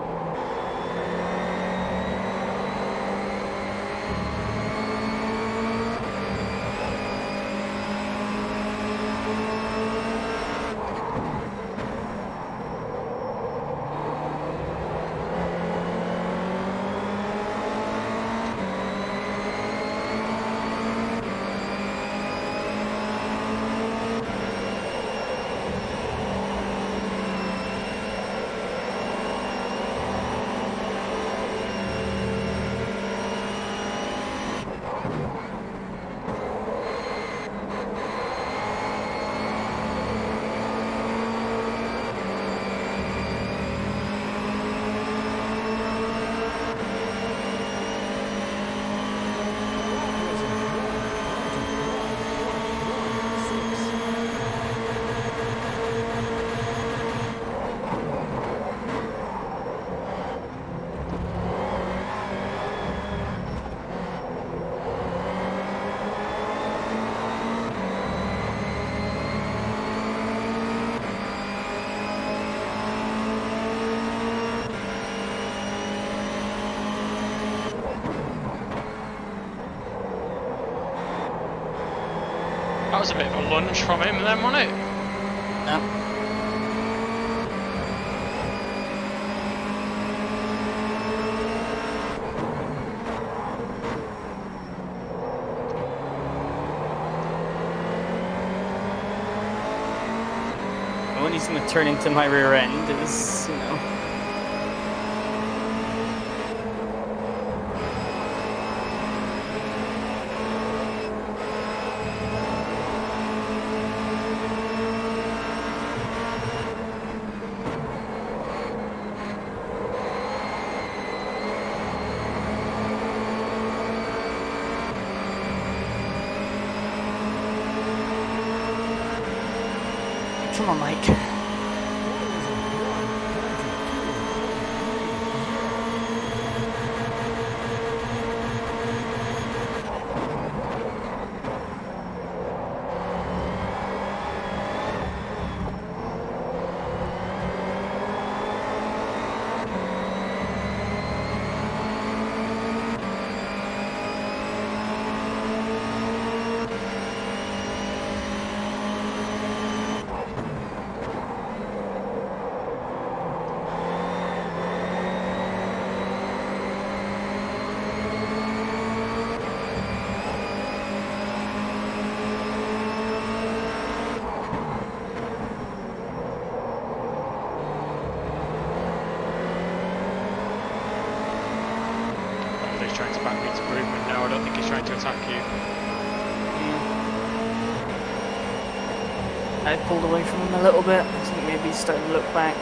That was a bit of a lunge from him then, wasn't it?
Yeah. When he's going to turn into my rear end is, you know. Come on, Mike.
Trying to back me into movement now. I don't think he's trying to attack you.
I pulled away from him a little bit. I think maybe he's starting to look back.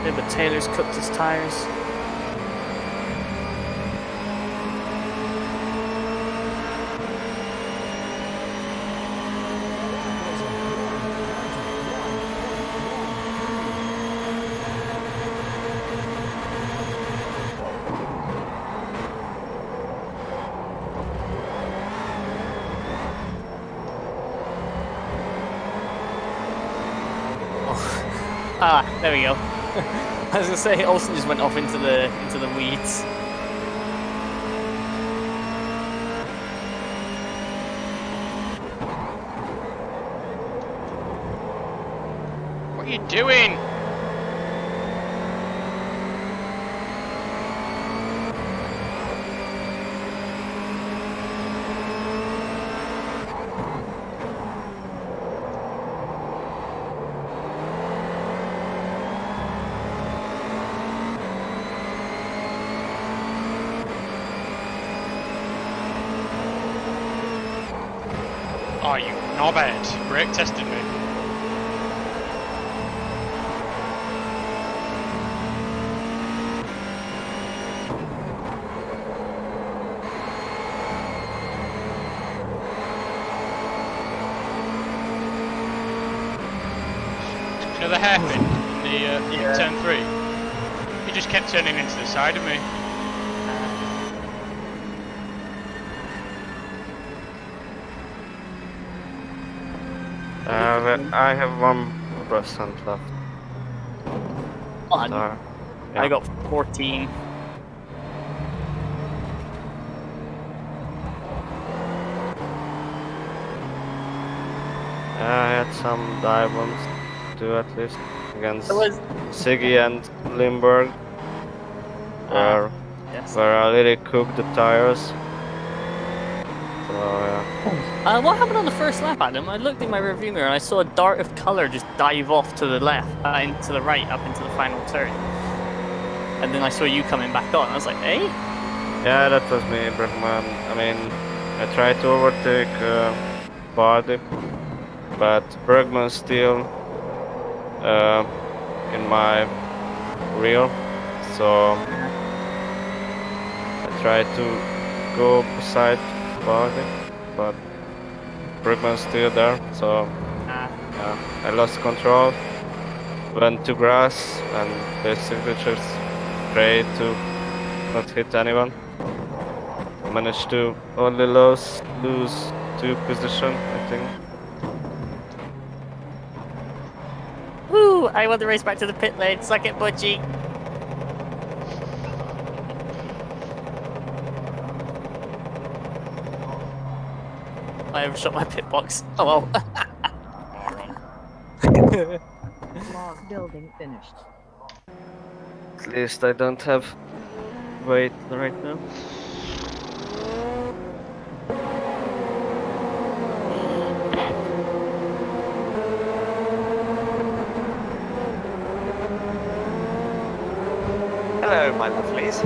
Yeah, but Taylor's cooked his tires. Ah, there we go. I was gonna say, Olsen just went off into the weeds.
What are you doing? Oh, you knobhead. Brake tested me. You know the hairpin in the turn 3? He just kept turning into the side of me.
I have 1% left.
One.
Tire.
I got 14.
I had some diamonds too, at least against
It was
Siggy and Limburg, where
yes.
I really cooked the tires. So yeah.
What happened on the first lap, Adam? I looked in my rearview mirror and I saw a dart of color just dive off to the left, into the right, up into the final turn. And then I saw you coming back on. I was like, hey?
Yeah, that was me, Bergman. I mean, I tried to overtake Bardi, but Bergman still in my rear, so I tried to go beside Bardi, but Bergman's still there, so yeah, I lost control, went to grass, and basically just prayed to not hit anyone. Managed to only lose 2 positions, I think.
Woo! I want to race back to the pit lane. Suck it, Butchie. I overshot my pit box. Oh well.
Log building finished.
At least I don't have weight right now.
Hello, my lovelies.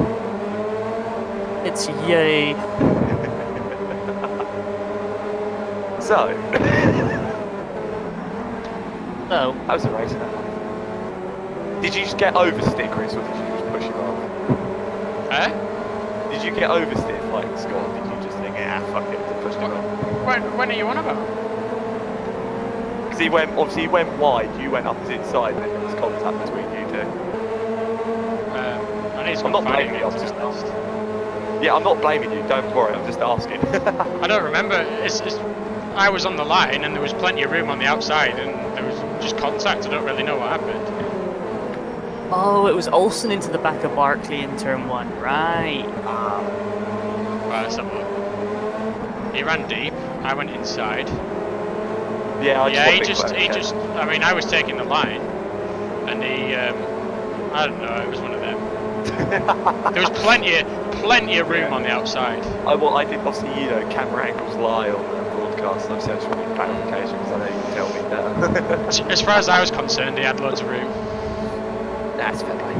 It's yay.
So,
So,
how's the race now? Did you just get oversteer, Chris, or did you just push it off?
Eh?
Did you get oversteer, like Scott? Or did you just think, fuck it, just push it off?
When are you on about?
Because obviously he went wide, you went up his inside, and then there was contact between you two.
I need to
I'm not
find
blaming
it,
you, I'm
to
just
be honest.
Yeah, I'm not blaming you, don't worry, I'm just asking.
I don't remember. I was on the line and there was plenty of room on the outside and there was just contact. I don't really know what happened.
oh, it was Olsen into the back of Barkley in turn 1. Right.
Right, let's have a look. He ran deep. I went inside.
Yeah,
He just. I mean, I was taking the line, and he. I don't know. It was one of them. There was plenty of room on the outside.
I did obviously, camera angles lie on the broadcast. Obviously, I just wanted clarification because I know you can tell me that.
As far as I was concerned, he had loads of room.
That's fair play.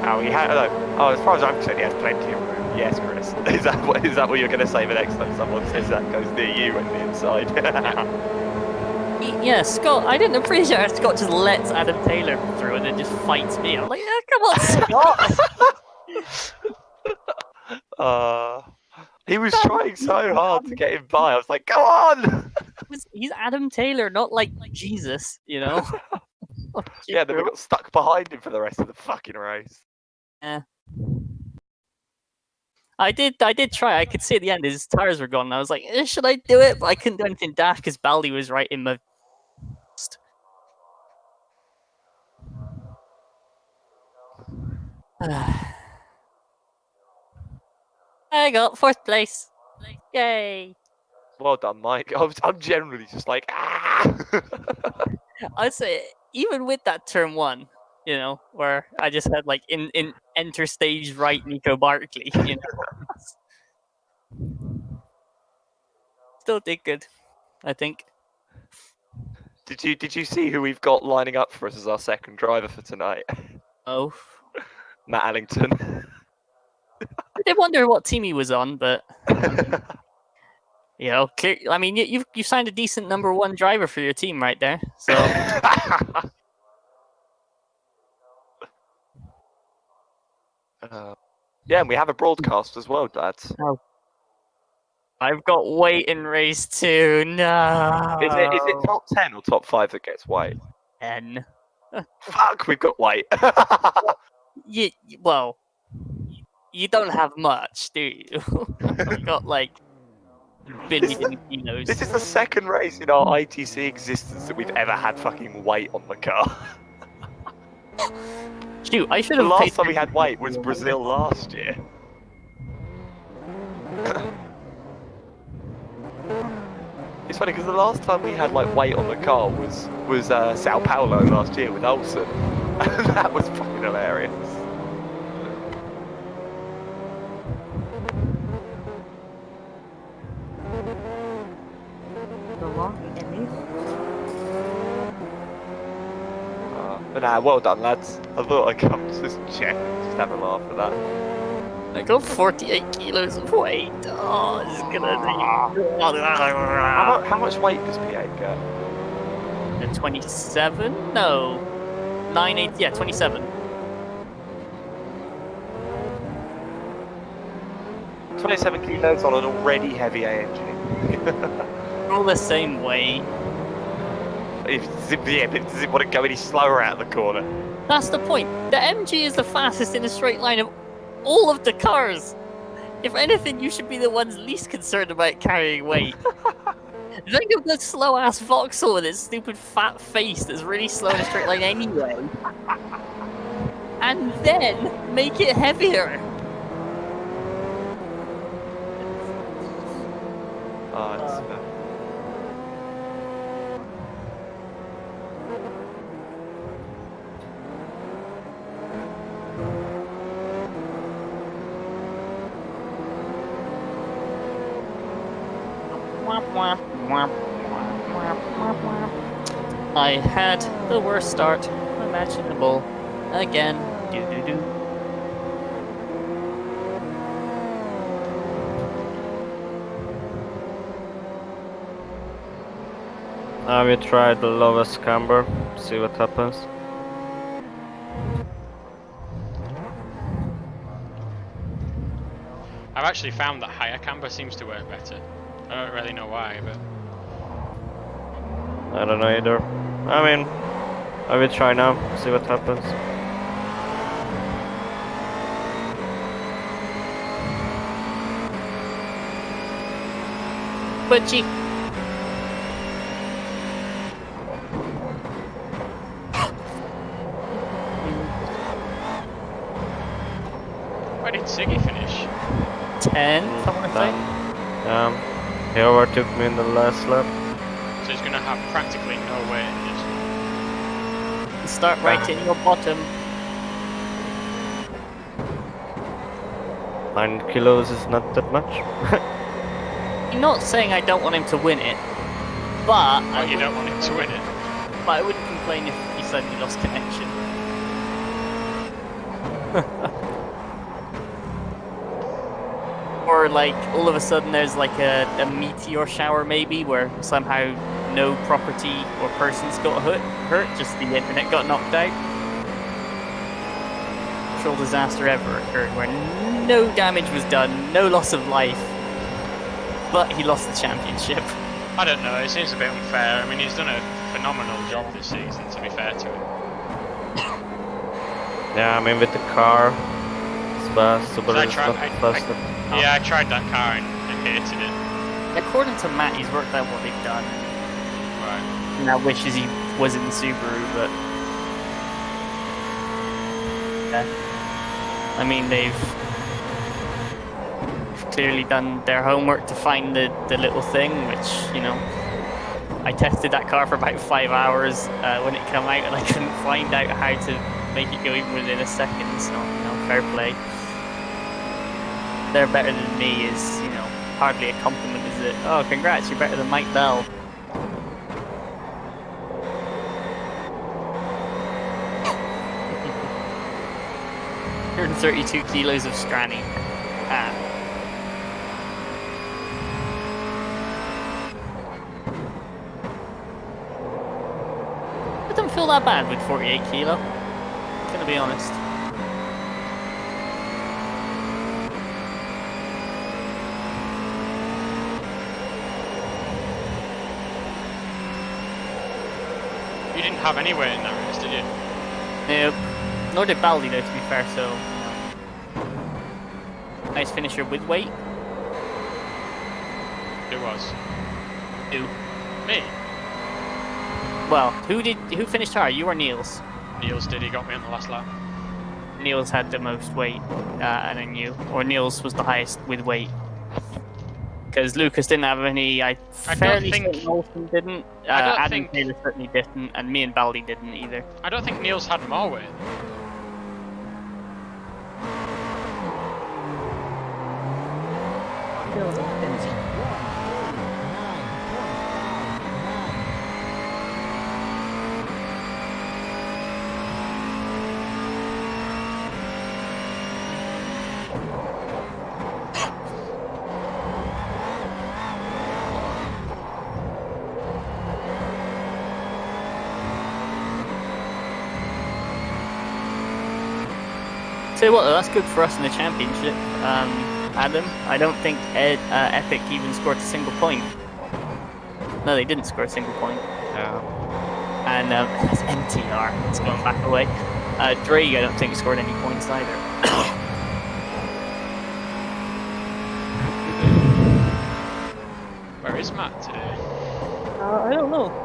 Oh, he had. Oh, as far as I'm concerned, he has plenty of room. Yes, Chris. Is that what you're going to say the next time someone says that goes near you and the inside?
Yeah, Scott, I didn't appreciate how Scott just lets Adam Taylor through and then just fights me. I'm like, yeah, come on, Scott!
He was trying so hard to get him by. I was like, go on!
He's Adam Taylor, not like Jesus, you know?
Yeah, then we got stuck behind him for the rest of the fucking race.
Yeah. I did try. I could see at the end his tires were gone. And I was like, should I do it? But I couldn't do anything daft because Baldy was right in my. I got 4th place. Yay!
Well done, Mike. I'm generally just like,
I'd say even with that turn 1, where I just had like in enter stage right Nico Barkley, Still did good, I think.
Did you see who we've got lining up for us as our second driver for tonight?
Oh.
Matt Allington.
I did wonder what team he was on, but I mean, you signed a decent number 1 driver for your team right there. So
yeah, and we have a broadcast as well, Dad.
Oh. I've got weight in race 2. No.
Is it top 10 or top 5 that gets white?
10.
Fuck, we've got white.
You don't have much, do you? I've got like billion kilos.
This is the second race in our ITC existence that we've ever had fucking weight on the car.
Shoot, I should
The
have
last
paid
time we had weight was Brazil last year. It's funny because the last time we had like weight on the car was Sao Paulo last year with Olsen. And that was fucking hilarious.
The lock enabled.
But nah, well done, lads. I thought I'd come to just check, just have a laugh at that.
I got 48 kilos of weight. Oh, this is gonna
How much weight does P8 get?
be 27? No, 9, 8. Yeah, 27.
27 kilos on an already heavy engine.
All the same weight.
Yeah, but does it want to go any slower out of the corner?
That's the point. The MG is the fastest in a straight line of all of the cars. If anything, you should be the ones least concerned about carrying weight. Think of the slow-ass Vauxhall with its stupid fat face that's really slow in a straight line anyway. And then make it heavier.
Oh, it's
I had the worst start imaginable. Again. Do.
Now we try the lowest camber, see what happens.
I've actually found that higher camber seems to work better. I don't really know why, but
I don't know either. I mean, I will try now, see what happens.
But gee.
where did Siggy finish?
10th, I want to say.
He overtook me in the last lap.
So he's going to have practically no weight. Just
Start right in your bottom.
9 kilos is not that much.
I'm not saying I don't want him to win it, but
But you don't want him to win it.
But I wouldn't complain if he suddenly lost connection. Or like all of a sudden there's like a meteor shower maybe where somehow no property or persons got hurt, just the internet got knocked out. Natural disaster ever occurred where no damage was done, no loss of life, but he lost the championship.
I don't know, it seems a bit unfair. I mean, he's done a phenomenal job this season, to be fair to him.
Yeah, I mean with the car, it's fast, but
I
it's
tried-
not faster.
Yeah, I tried that car and hated it.
According to Matt, he's worked out what they've done.
Right.
Now wishes he was in the Subaru, but yeah. I mean, they've clearly done their homework to find the little thing, which, you know, I tested that car for about 5 hours when it came out, and I couldn't find out how to make it go even within a second. So, you know, fair play. They're better than me is, you know, hardly a compliment, is it? Oh, congrats, you're better than Mike Bell. 132 kilos of Scranny. I don't feel that bad with 48 kilo. I'm gonna be honest.
You didn't have any weight in that race, did you?
Nope. Nor did Baldi though, to be fair, so... Nice finisher with weight.
Who was?
Who?
Me.
Well, who finished higher? You or Niels?
Niels did. He got me on the last lap.
Niels had the most weight, and then you. Or Niels was the highest with weight. Because Lucas didn't have any. I fairly
think-
certain Olsen didn't.
I don't
Adam
think-
Taylor certainly didn't, and me and Baldy didn't either.
I don't think Niels had more weight.
Building finished.
Tell you what, though, that's good for us in the championship. Adam, I don't think Epic even scored a single point. No, they didn't score a single point.
Yeah.
And that's MTR. It's going back away. Drake, I don't think scored any points either.
Where is Matt today?
I don't know.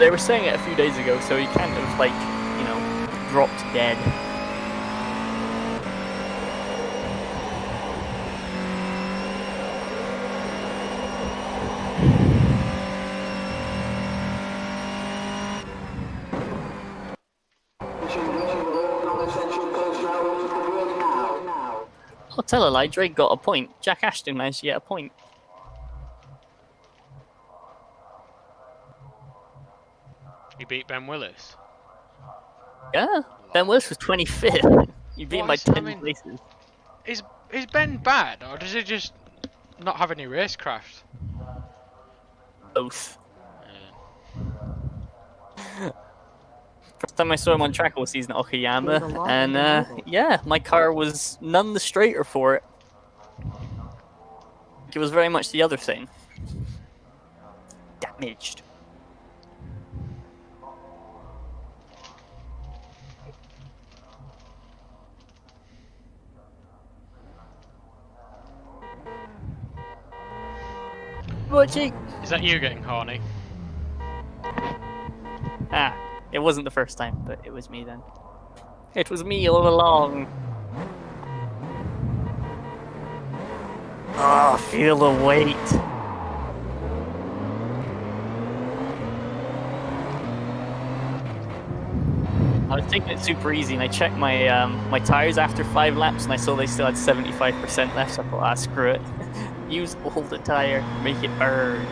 They were saying it a few days ago, so he kind of like, you know, dropped dead. I'll tell a lie, Drake got a point. Jack Ashton managed to get a point.
You beat Ben Willis.
Yeah, Ben Willis was 25th. You beat him by
What is- I
10
mean-
places.
Is Ben bad, or does he just not have any racecraft?
Both. First time I saw him on track all season at Okayama, and yeah, my car was none the straighter for it. It was very much the other thing. Damaged. Watching.
Is that you getting horny?
Ah, it wasn't the first time, but it was me then. It was me all along. Oh, feel the weight. I was taking it super easy, and I checked my my tires after 5 laps, and I saw they still had 75% left. So I thought, ah, screw it. Use all the tire, make it burn.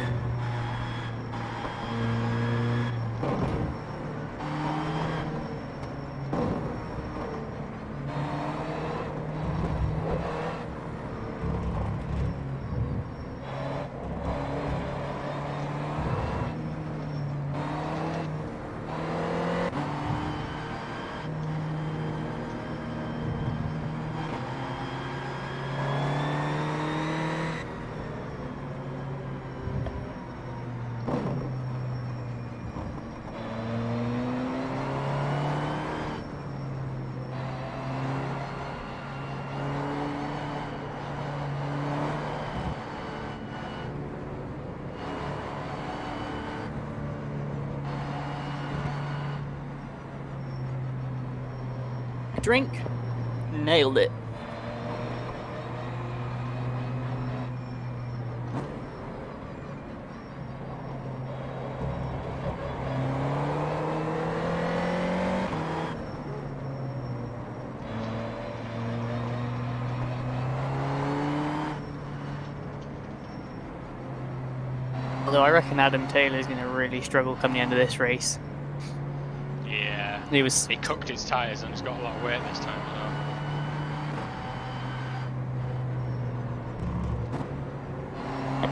Drink. Nailed it. Although I reckon Adam Taylor is going to really struggle come the end of this race.
Yeah.
He
cooked his tyres and he's got a lot of weight this time. I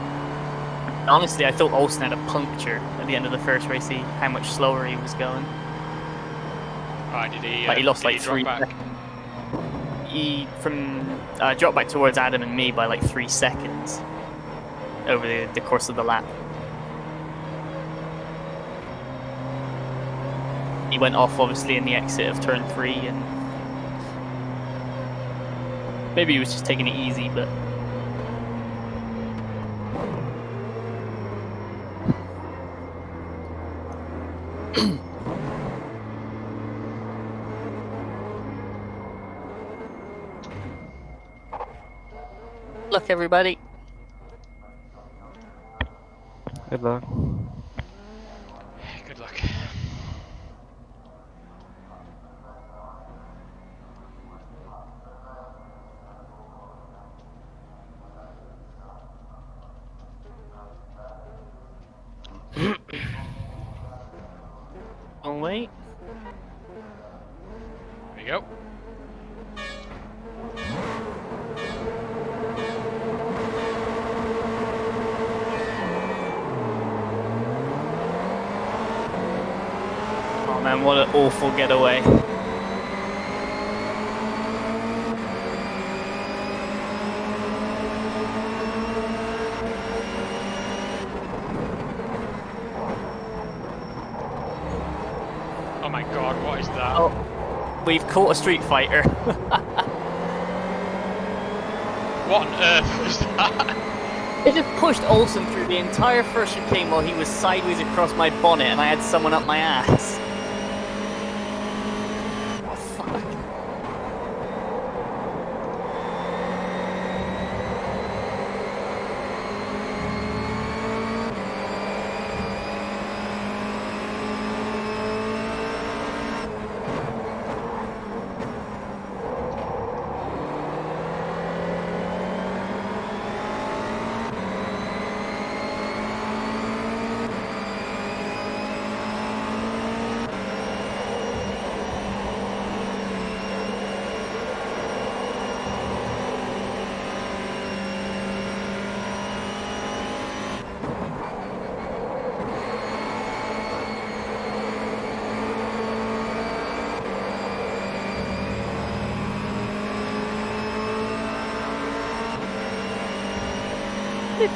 know.
Honestly, I thought Olsen had a puncture at the end of the first race. See how much slower he was going.
Right, did he?
Like he lost
did
like
he drop
3
back?
seconds. He dropped back towards Adam and me by like 3 seconds over the course of the lap. He went off obviously in the exit of turn 3 and Maybe he was just taking it easy, but look, everybody.
Good luck.
Good luck.
Oh wait.
There you go.
Oh man, what an awful getaway.
Oh my god, what is that?
Oh, we've caught a Street Fighter.
What on earth was that?
It just pushed Olsen through the entire first chicane while he was sideways across my bonnet and I had someone up my ass. Oh, fuck.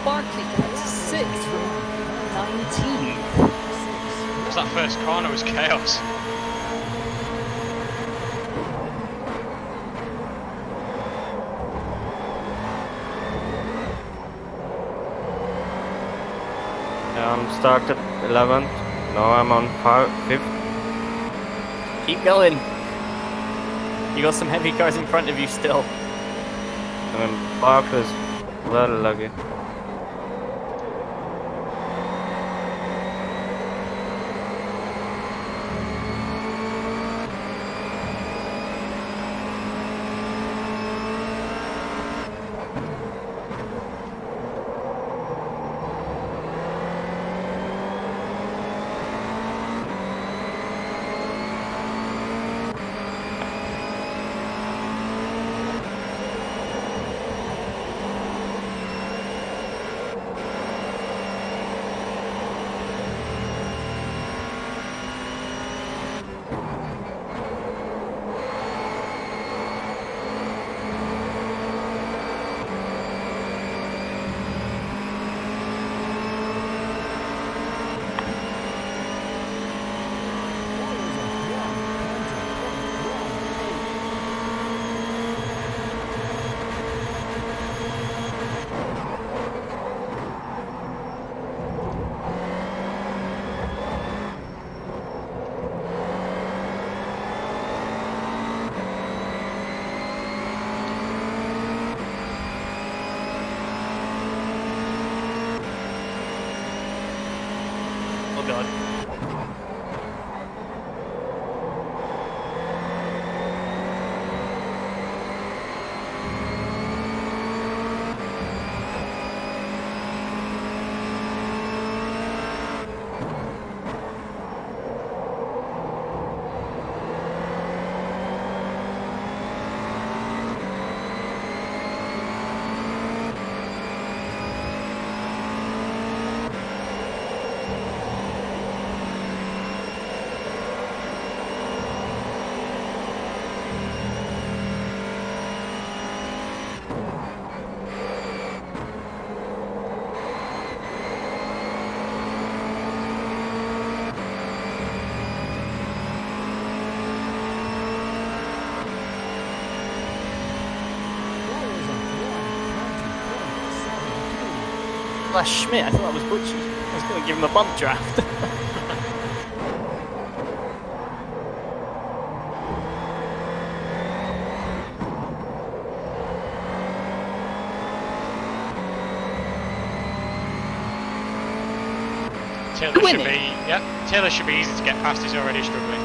Barkley got 6 from 19.
Because that first corner was chaos.
Yeah, started 11th. Now I'm on 5th.
Keep going. You got some heavy cars in front of you still.
And Park is very lucky.
Oh god. that's Schmidt. I thought that was Butchie. I was going to give him a bump draft.
Taylor should be easy to get past. He's already struggling.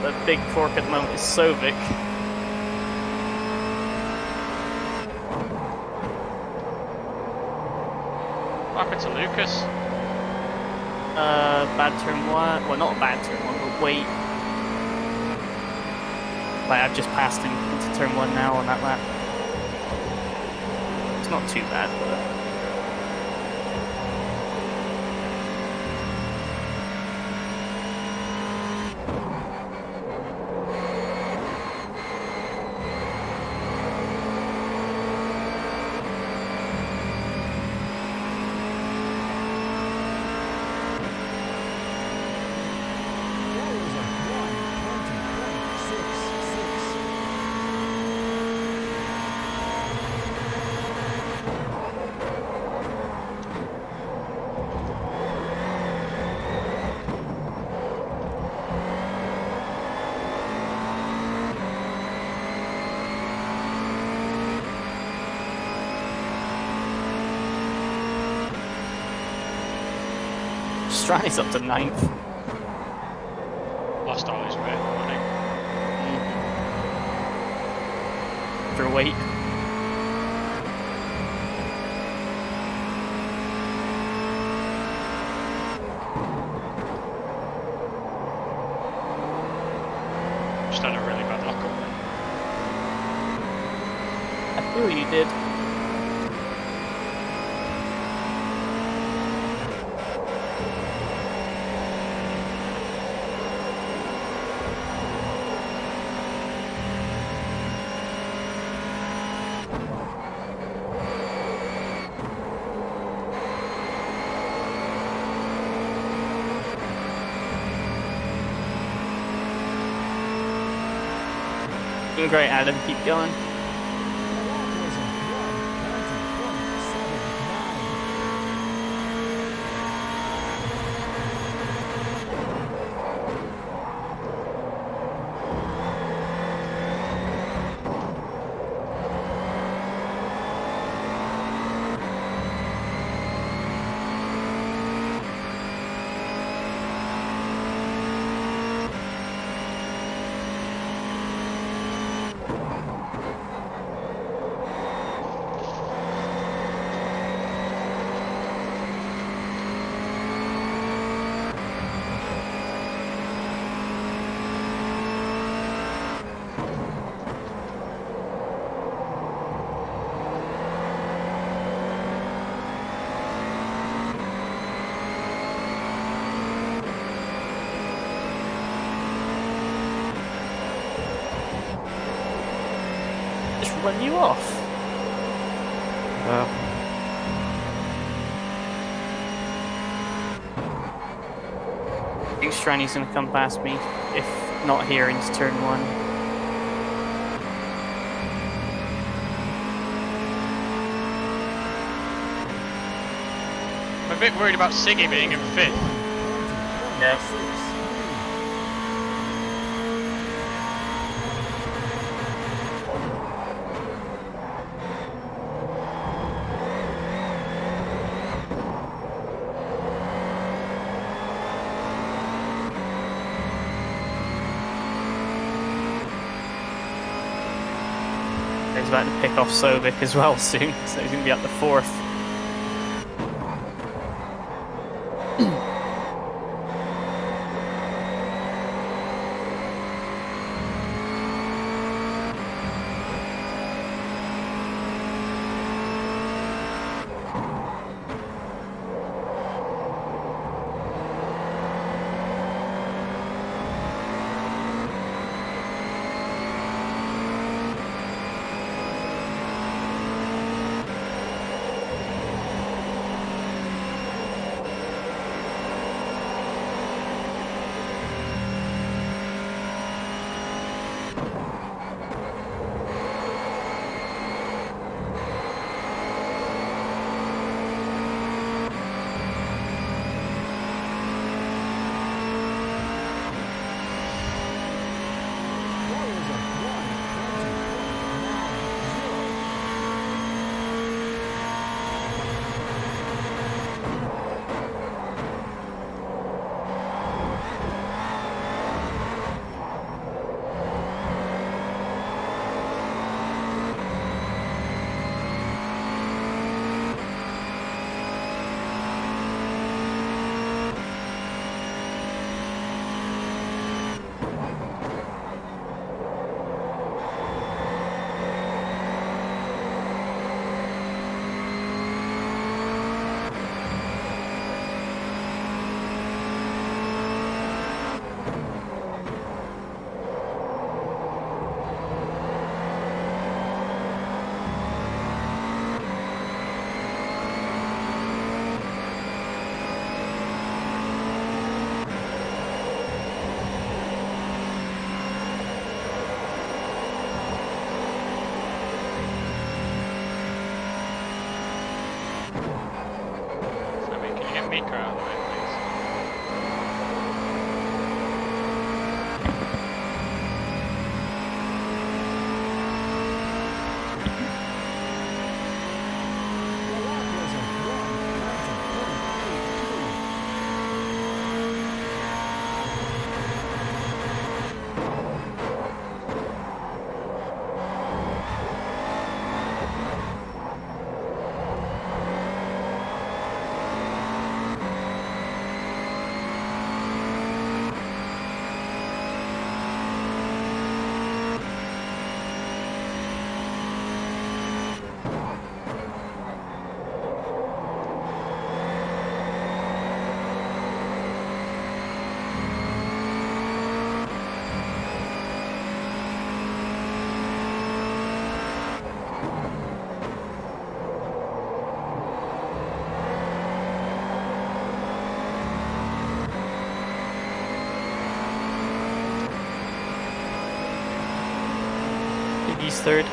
The big torque at the moment is Sovic.
What happened to Lucas?
Bad turn one. Well, not a bad turn one, but wait. Like, I've just passed him into turn one now on that lap. It's not too bad, but... Strani's up to 9th.
Lost all his weight, I think.
For weight.
Just had a really bad lock-up.
I feel you did. Doing great, Adam. Keep going. Run you off. I think Strani's going to come past me, if not here into turn one.
I'm a bit worried about Siggy being in 5th.
Yeah. He's about to pick off Sovic as well soon, so he's going to be up to 4th.
get Mika out of the way, please?
Iggy's third.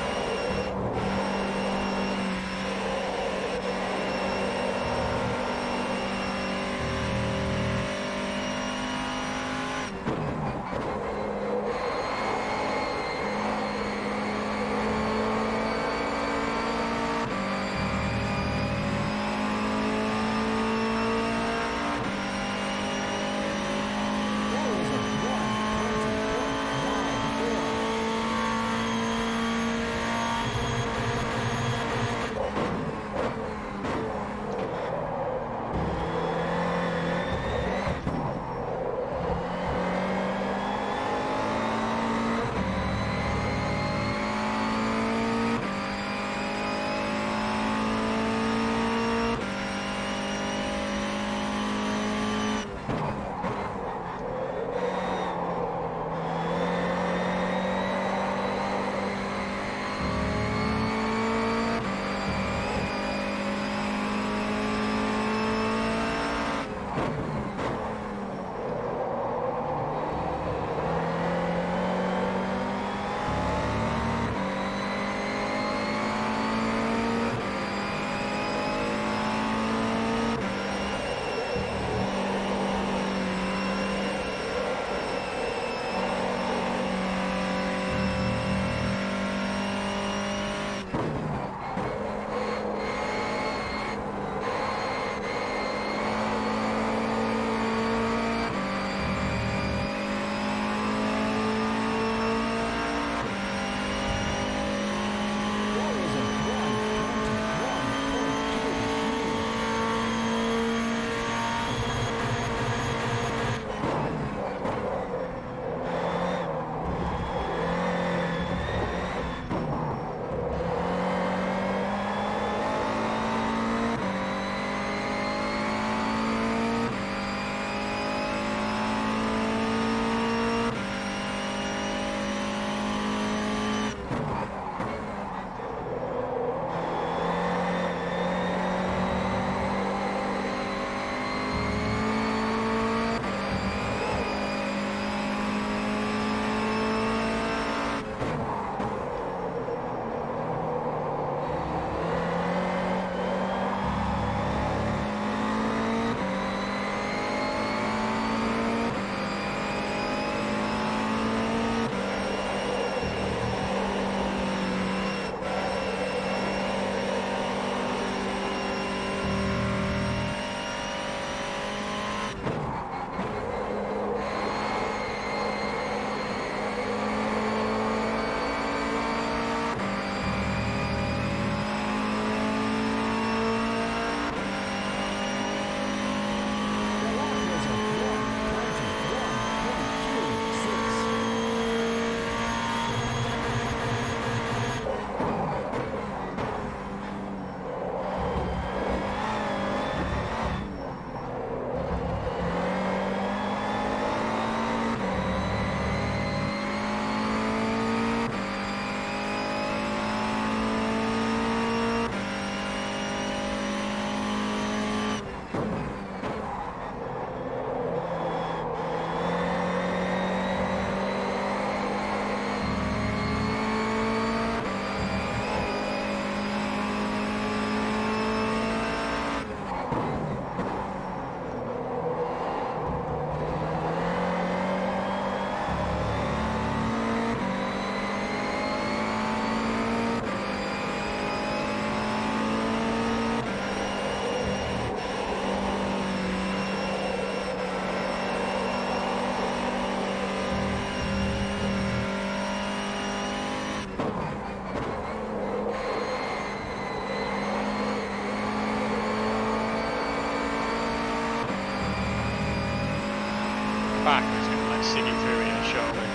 back, and it's going to let Siggy through here shortly.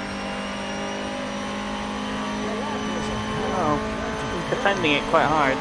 Oh, he's defending it quite hard.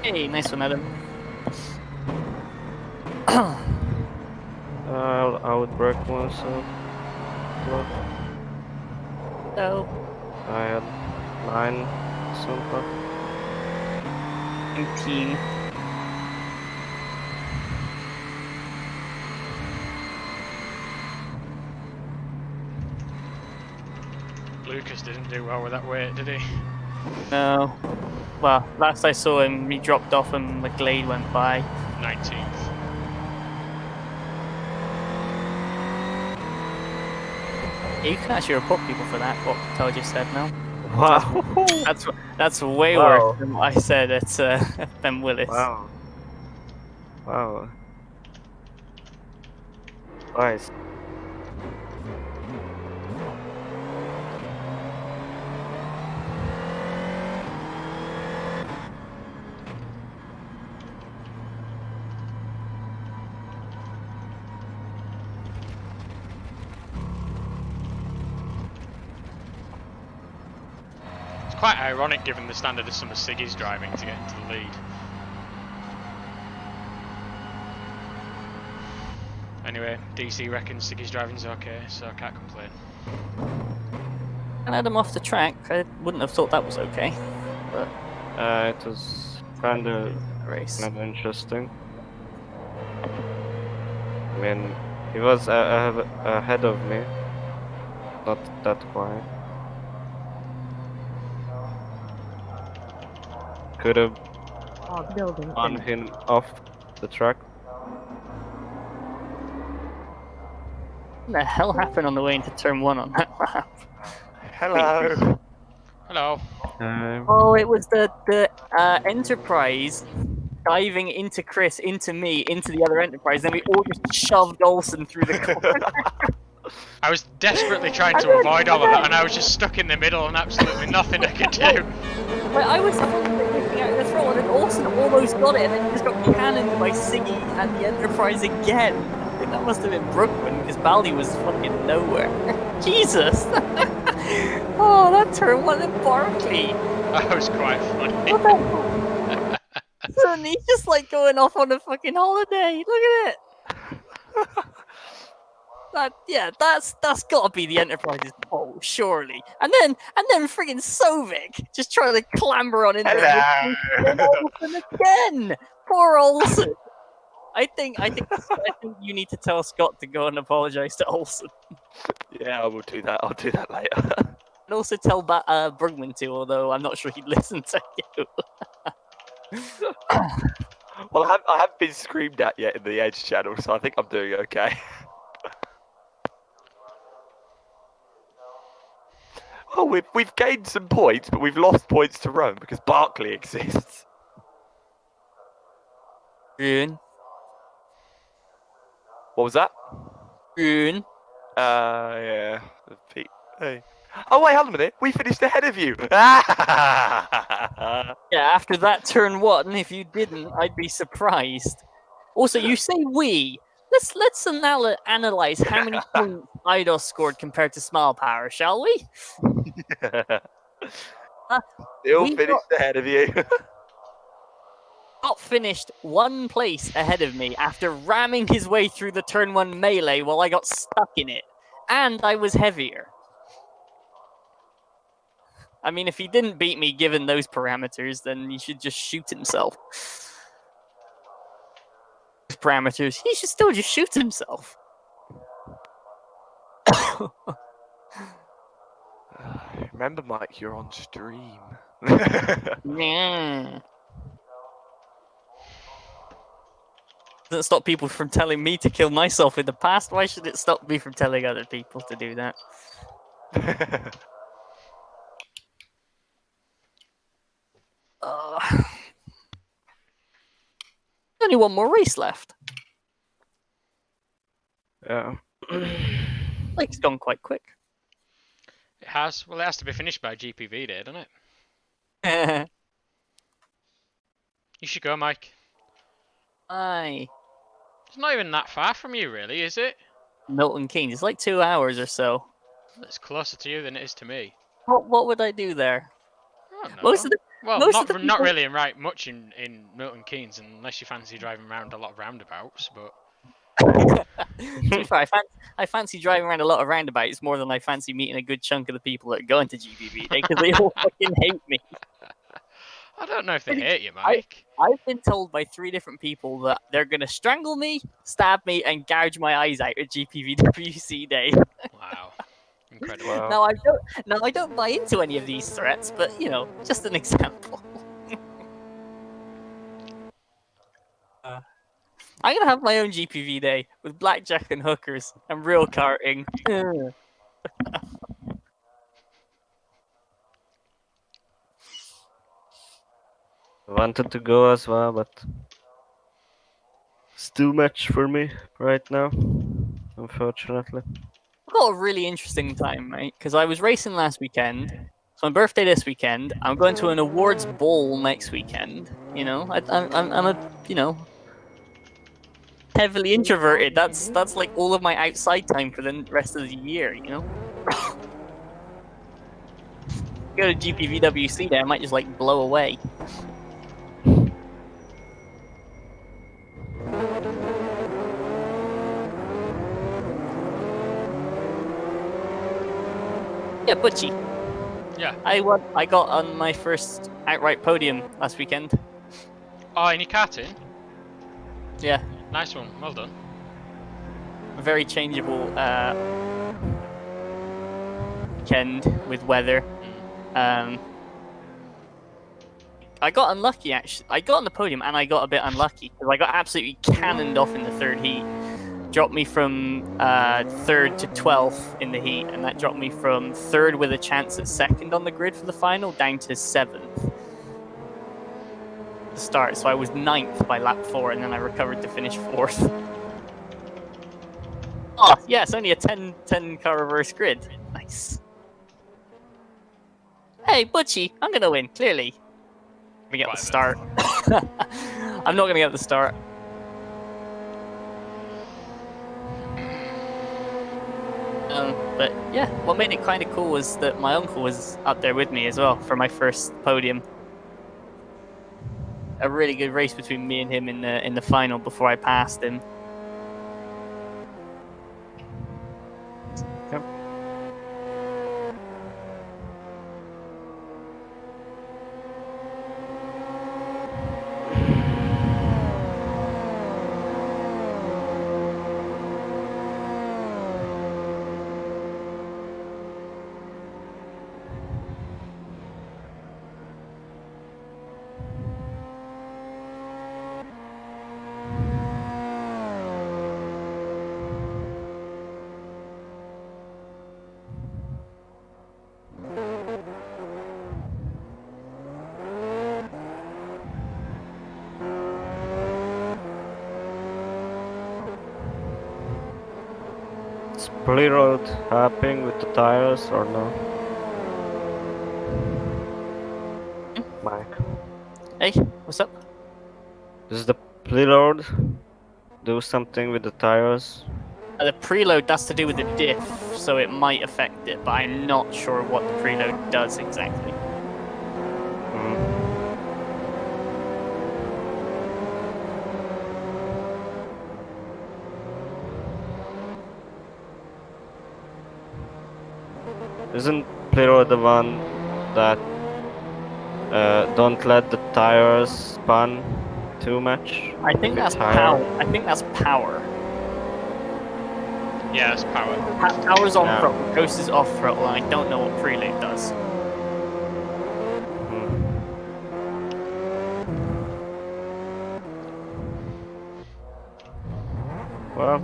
Hey, nice one, Adam.
I would break myself.
So,
I had 9 something.
19.
Lucas didn't do well with that weight, did he?
No. Well, last I saw him, he dropped off and McGlade went by.
19th.
You can actually report people for that, what Patel just said now.
Wow.
That's way
Wow.
worse than what I said at Ben Willis.
Wow. Wow. Nice.
It's quite ironic given the standard of some of Siggy's driving to get into the lead. Anyway, DC reckons Siggy's driving's okay, so I can't complain.
And had him off the track, I wouldn't have thought that was okay. But
It was kind of
race.
interesting. I mean, he was ahead of me. Not that quiet. Could have
Building
on
finished.
him off the track.
What the hell happened on the way into turn 1 on that lap?
Hello.
Hello.
Oh, it was the Enterprise diving into Chris, into me, into the other Enterprise, then we all just shoved Olsen through the corner.
I was desperately trying to avoid all of that, and I was just stuck in the middle and absolutely nothing I could do.
But I was looking out the throttle, and Olsen almost got it, and then he just got cannoned by Siggy and the Enterprise again. I think that must have been Brookman, because Bally was fucking nowhere. Jesus! Oh, that turn 1 in Barkley!
That was quite funny.
What the hell? And he's just like going off on a fucking holiday. Look at it. That's got to be the Enterprise's fault, surely. And then friggin' Sovic just trying to clamber on in there. And Olsen again. Poor Olsen. I think you need to tell Scott to go and apologise to Olsen.
Yeah, I will do that. I'll do that later.
And also tell Brugman to, although I'm not sure he'd listen to you.
Well, I haven't been screamed at yet in the Edge channel, so I think I'm doing okay. Oh, we've gained some points, but we've lost points to Rome because Barkley exists.
Rune.
What was that?
Rune.
Yeah. Hey. Oh wait, hold on a minute. We finished ahead of you.
Yeah, after that turn 1, if you didn't, I'd be surprised. Also, you say we. Let's analyze how many points IDOS scored compared to Smile Power, shall we?
Still
we
finished ahead of you.
got finished 1 place ahead of me after ramming his way through the turn 1 melee while I got stuck in it. And I was heavier. I mean, if he didn't beat me given those parameters, then he should just shoot himself. Parameters, he should still just shoot himself.
Remember, Mike, you're on stream.
Yeah. Doesn't stop people from telling me to kill myself in the past. Why should it stop me from telling other people to do that? Only 1 more race left.
Yeah.
Like, it's gone quite quick.
It has. Well, it has to be finished by GPV Day, doesn't it? You should go, Mike.
Aye.
It's not even that far from you, really, is it?
Milton Keynes. It's like 2 hours or so.
It's closer to you than it is to me.
What would I do there?
I don't know.
Most of the
Well,
most
not
of the
not
people-
really much in Milton Keynes, unless you fancy driving around a lot of roundabouts. But
To be fair, I fancy driving around a lot of roundabouts more than I fancy meeting a good chunk of the people that are going to GBV Day because they all fucking hate me.
I don't know if they hate you, Mike.
I've been told by 3 different people that they're gonna strangle me, stab me, and gouge my eyes out at GPVWC Day.
Wow, incredible.
Wow.
Now I don't buy into any of these threats, but you know, just an example. I'm gonna have my own GPV Day with blackjack and hookers and real karting.
Wanted to go as well, but it's too much for me right now, unfortunately.
I've got a really interesting time, mate, because I was racing last weekend. It's my birthday this weekend. I'm going to an awards ball next weekend. You know, I'm a heavily introverted. That's like all of my outside time for the rest of the year. You know, go to GPVWC Day, I might just like blow away. Yeah, Butchie.
Yeah.
I got on my first outright podium last weekend.
Oh, in your karting?
Yeah,
Nice one. Well done.
a very changeable weekend with weather. I got unlucky actually. I got on the podium and I got a bit unlucky because I got absolutely cannoned off in the 3rd heat. Dropped me from 3rd to 12th in the heat, and that dropped me from 3rd with a chance at 2nd on the grid for the final down to 7th to start. So I was 9th by lap 4, and then I recovered to finish 4th. Oh, yeah, it's only a 10 car reverse grid. Nice. Hey, Butchie, I'm gonna win, clearly. Let me get the start. I'm not gonna get the start. But yeah, what made it kind of cool was that my uncle was up there with me as well for my first podium. A really good race between me and him in the final before I passed him. Yep.
Split road happening with the tires or no?
Hey, what's up?
Does the preload do something with the tires?
The preload, that's to do with the diff, so it might affect it, but I'm not sure what the preload does exactly.
Isn't preload the one that don't let the tires spun too much?
I think
If
that's
it's higher?
power. I think that's power.
Yeah, it's power.
Power's on
Yeah.
throttle, Ghost is off throttle, and I don't know what preload does.
Well,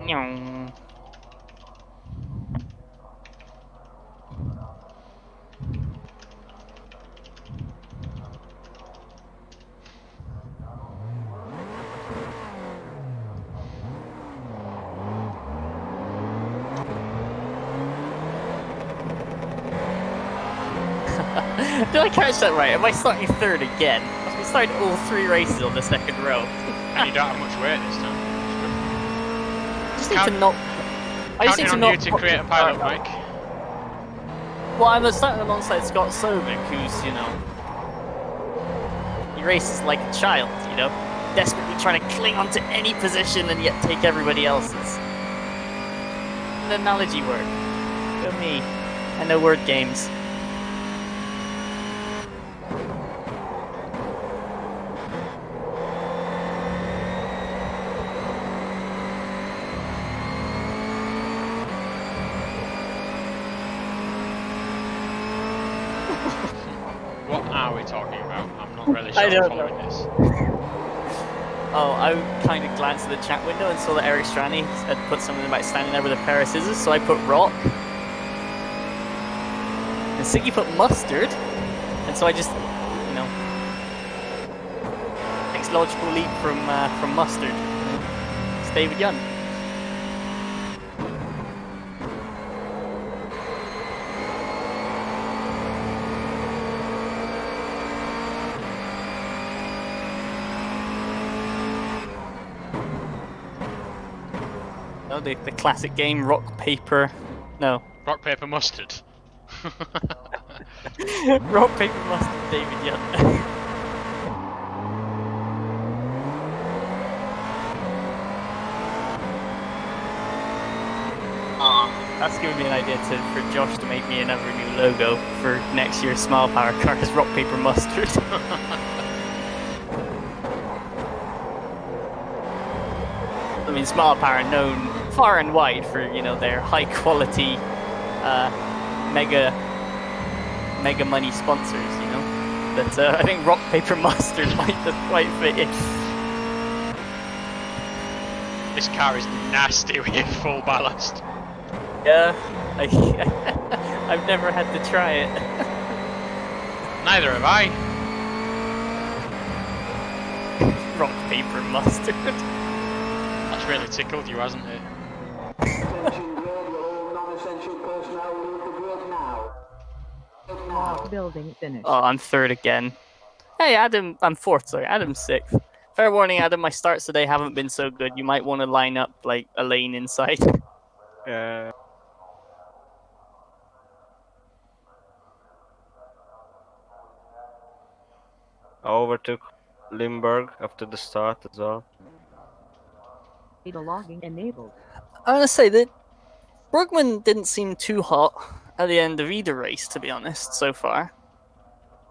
Nyong. Did I catch that right? Am I starting third again? I started all 3 races on the second row.
And you don't have much weight this time.
I just need
Count-
to not. I just
Counting
need to
on
not
you to
put
create a
the
pilot,
start up.
Mike.
Well, I'm starting alongside Scott Sovic, who's, you know, he races like a child, you know, desperately trying to cling onto any position and yet take everybody else's. An analogy word. Go me. I know word games.
What are we talking about? I'm not really sure
I
I'm
don't
following this.
Oh, I kind of glanced at the chat window and saw that Eric Strani had put something about standing there with a pair of scissors, so I put rock. And Siggy put mustard, and so I just, you know, next logical leap from mustard. It's David Young. Oh, the classic game, rock, paper. No.
Rock, paper, mustard.
Rock, paper, mustard, David Young. That's giving me an idea for Josh to make me another new logo for next year's Smile Power Cars, rock, paper, mustard. I mean, Smile Power known far and wide for, you know, their high quality, mega money sponsors, you know. But I think rock, paper, mustard might just quite fit in.
This car is nasty with full ballast.
Yeah, I've never had to try it.
Neither have I.
Rock, paper, mustard.
That's really tickled you, hasn't it?
Building finished.
Oh, I'm third again. Hey, Adam, I'm fourth, sorry. Adam's sixth. Fair warning, Adam, my starts today haven't been so good. You might want to line up, like, a lane inside.
I overtook Limburg after the start as well.
Data logging enabled.
I want to say that Brugman didn't seem too hot at the end of either race, to be honest, so far.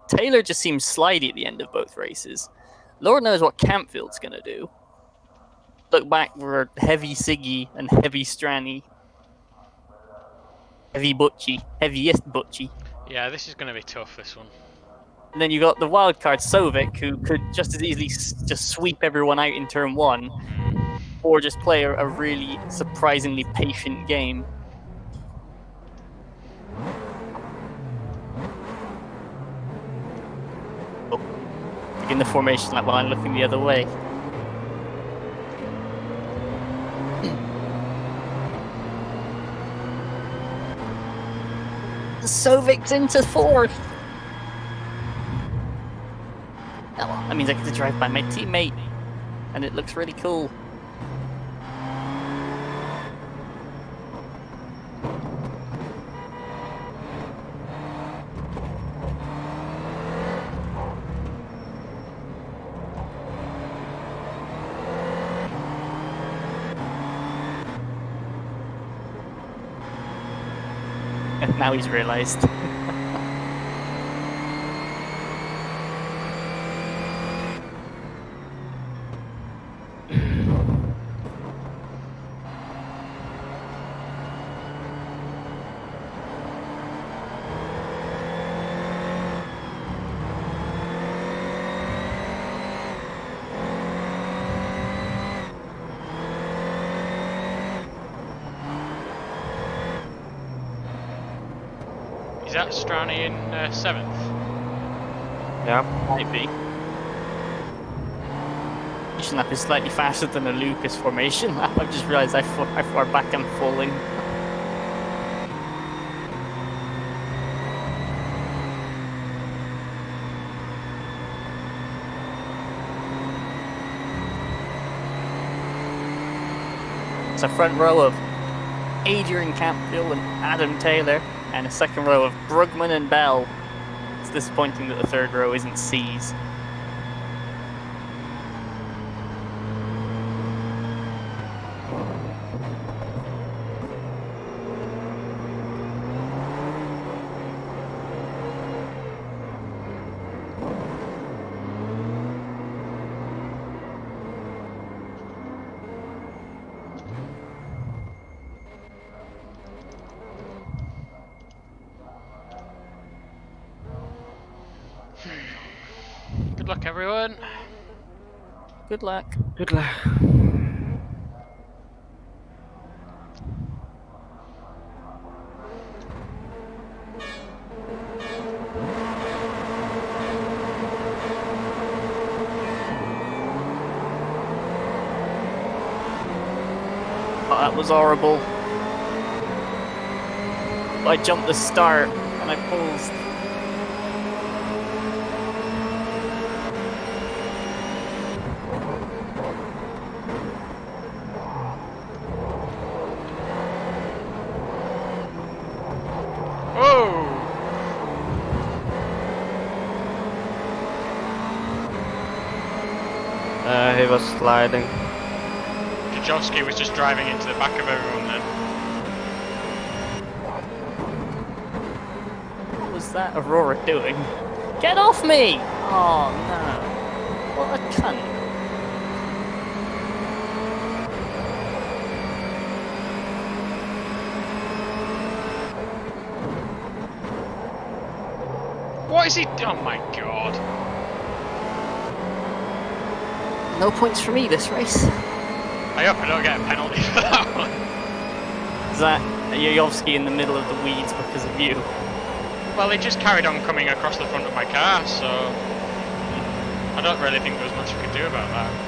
Taylor just seemed slidey at the end of both races. Lord knows what Campfield's going to do. Look back, we're heavy Siggy and heavy Strani. Heavy Butchie. Heaviest Butchie.
Yeah, this is going to be tough, this one.
And then you got the wildcard Sovic, who could just as easily just sweep everyone out in turn 1, or just play a really surprisingly patient game. Oh, begin the formation lap while I'm looking the other way. The Civic's into fourth. Oh, well, that means I get to drive by my teammate, and it looks really cool. Now he's realised.
Is that Strani in 7th?
Yeah.
Might be. Each lap is slightly faster than a Lucas formation lap. I've just realised how far back I'm falling. It's a front row of Adrian Campbell and Adam Taylor, and a second row of Brugman and Bell. It's disappointing that the third row isn't C's.
Good luck, everyone.
Good luck.
Good luck.
Oh, that was horrible. I jumped the start and I paused.
Oh!
He was sliding.
Kajowski was just driving into the back of everyone then.
What was that Aurora doing? Get off me! Oh no. What a cunt.
What is he? Oh my god.
No points for me this race.
I hope I don't get a penalty for that one.
Is that Yayovsky in the middle of the weeds because of you?
Well, he just carried on coming across the front of my car, so I don't really think there was much we could do about that.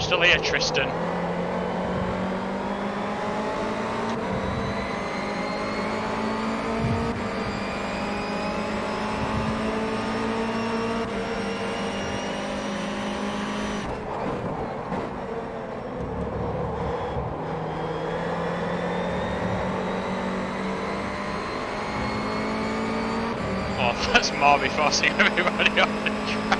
Still here, Tristan. Oh, that's Marby forcing everybody off the track.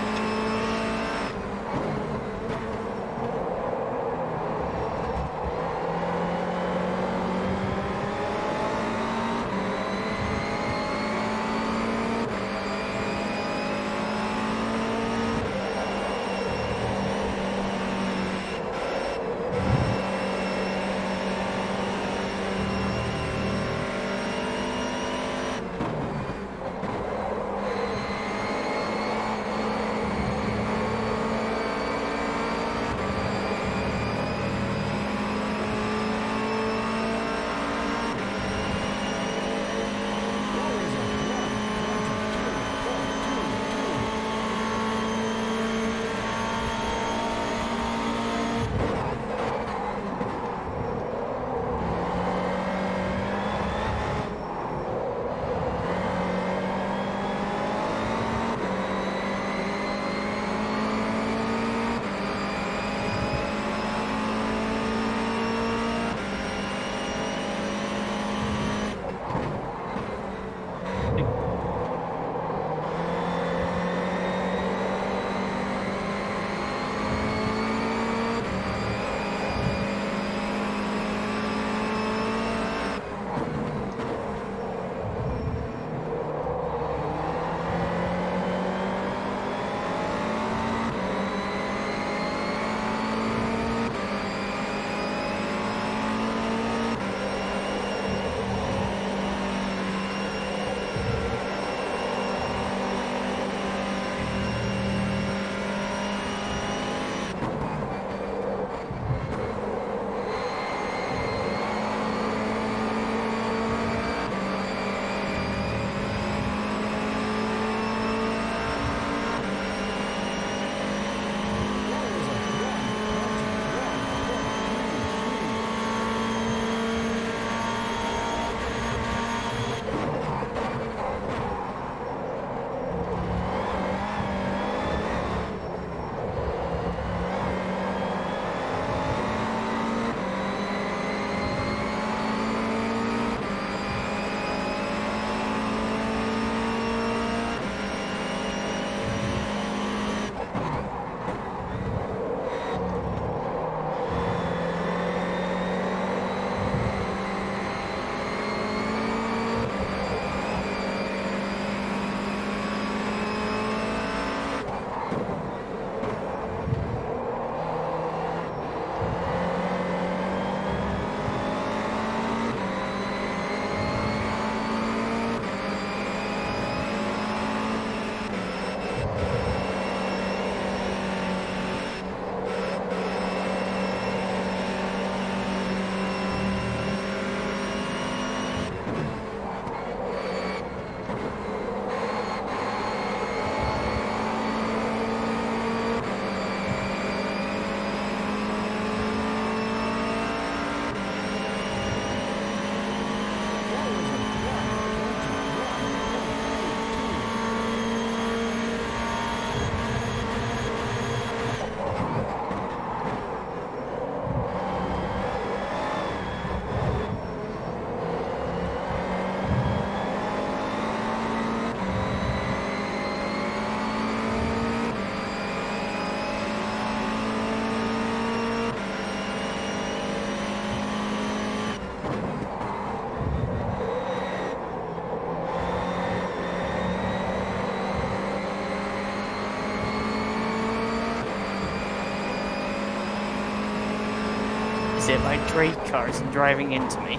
opposite by Drake cars and driving into me.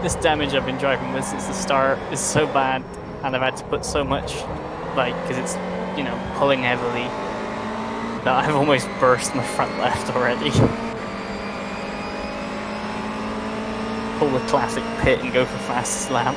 this damage I've been driving with since the start is so bad, and I've had to put so much, like, because it's, you know, pulling heavily, that I've almost burst my front left already. Pull the classic pit and go for fastest lap.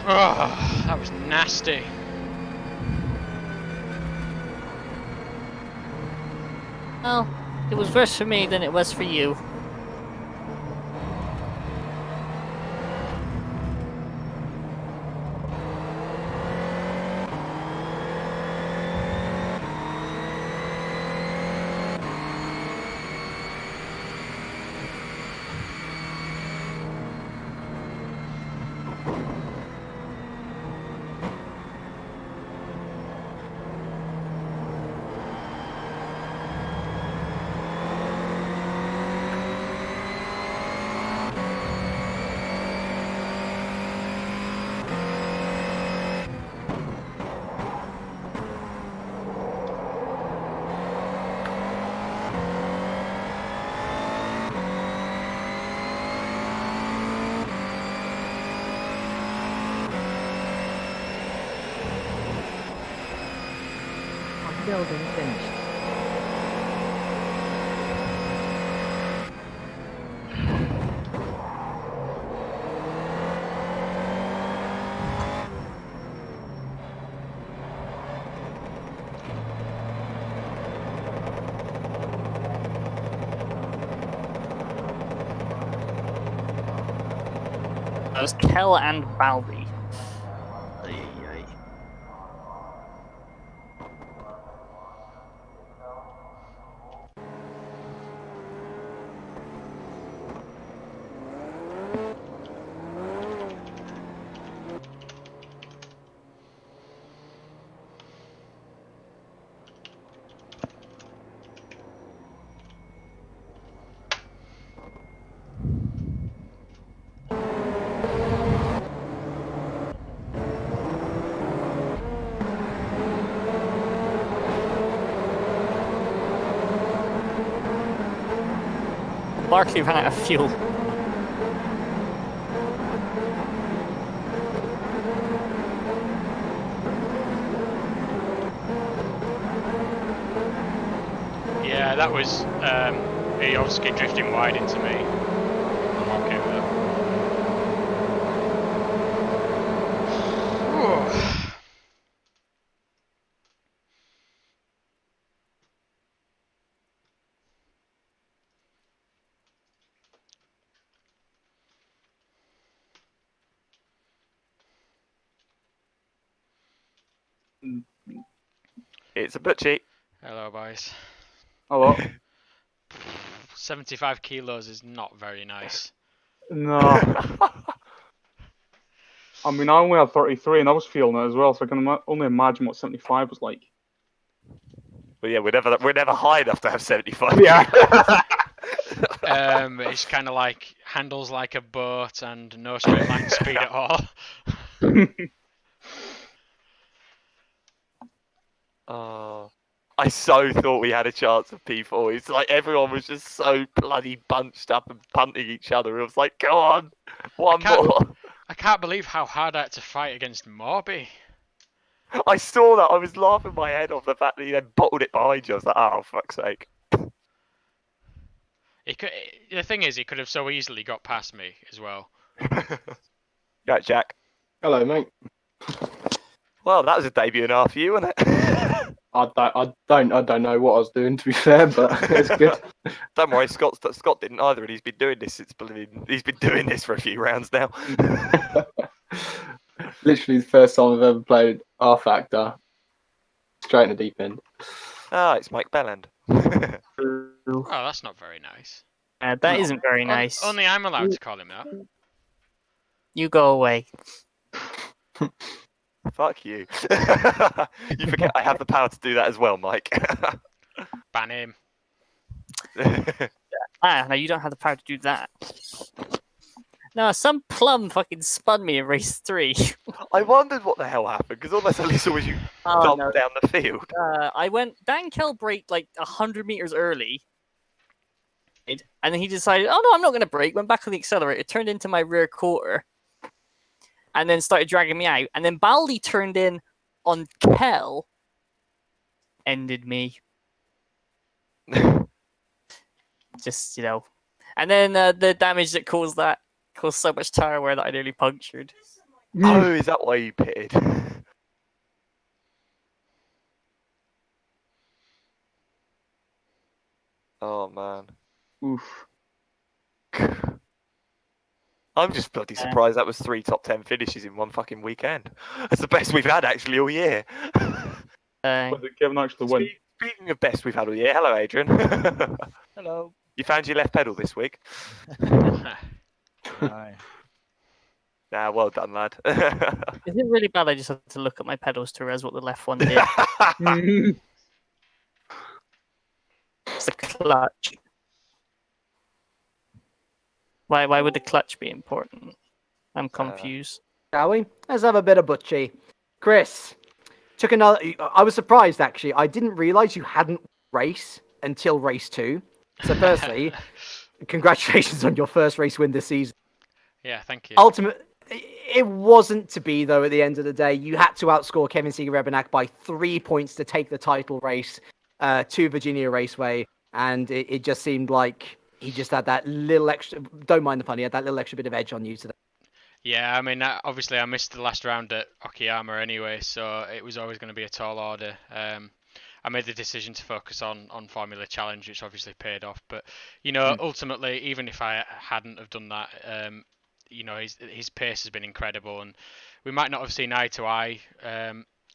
Oh, that was nasty.
Well, it was worse for me than it was for you.
Building finished.
That was Kel and Baldy. Barkley ran out of fuel.
Yeah, that was he obviously drifting wide into me. I'm okay with that. Whew.
It's a butchie.
Hello, boys.
Hello.
75 kilos is not very nice.
No. I mean, I only had 33 and I was feeling it as well, so I can only imagine what 75 was like.
But yeah, we're never high enough to have 75.
Yeah.
It's kind of like handles like a boat and no straight line speed at all.
Oh, I so thought we had a chance of P4. It's like everyone was just so bloody bunched up and punting each other. It was like, go on, one more.
I can't believe how hard I had to fight against Morby.
I saw that. I was laughing my head off the fact that he then bottled it behind you. I was like, oh, fuck's sake.
The thing is, he could have so easily got past me as well.
Right, Jack.
Hello, mate.
Well, that was a debut and a half for you, wasn't it?
I don't know what I was doing, to be fair, but it's good.
Don't worry, Scott didn't either, and he's been doing this for a few rounds now.
Literally the first time I've ever played rFactor. Straight in the deep end.
Ah, it's Mike Belland.
Oh, that's not very nice.
That isn't very nice.
Only I'm allowed to call him that.
You go away.
Fuck you. You forget I have the power to do that as well, Mike.
Ban him.
Now you don't have the power to do that. No, some plum fucking spun me in race 3.
I wondered what the hell happened, because all I suddenly saw was you dump down the field.
Dan Kell braked like 100 meters early. And then he decided, oh no, I'm not going to brake. Went back on the accelerator, turned into my rear quarter, and then started dragging me out. And then Baldy turned in on Kell, ended me. Just, and then the damage that caused so much tire wear that I nearly punctured.
Oh, is that why you pitted? Oh man.
Oof.
I'm just bloody surprised that was 3 top 10 finishes in one fucking weekend. That's the best we've had actually all year.
But did Kevin actually win?
Speaking of best we've had all year, hello Adrian.
Hello.
You found your left pedal this week?
Aye.
Nah, well done, lad.
Is it really bad? I just had to look at my pedals to realize what the left one did. It's the clutch. Why would the clutch be important? I'm confused.
Shall we? Let's have a bit of butchie. Chris, took another. I was surprised actually. I didn't realise you hadn't race until race 2. So firstly, congratulations on your first race win this season.
Yeah, thank you.
It wasn't to be though. At the end of the day, you had to outscore Kevin Seeger-Rebenak by 3 points to take the title race to Virginia Raceway, and it just seemed like he just had that little extra. Don't mind the pun. He had that little extra bit of edge on you today.
Yeah, I mean, obviously I missed the last round at Okayama anyway, so it was always going to be a tall order. I made the decision to focus on Formula Challenge, which obviously paid off. But ultimately, even if I hadn't have done that, his pace has been incredible, and we might not have seen eye to eye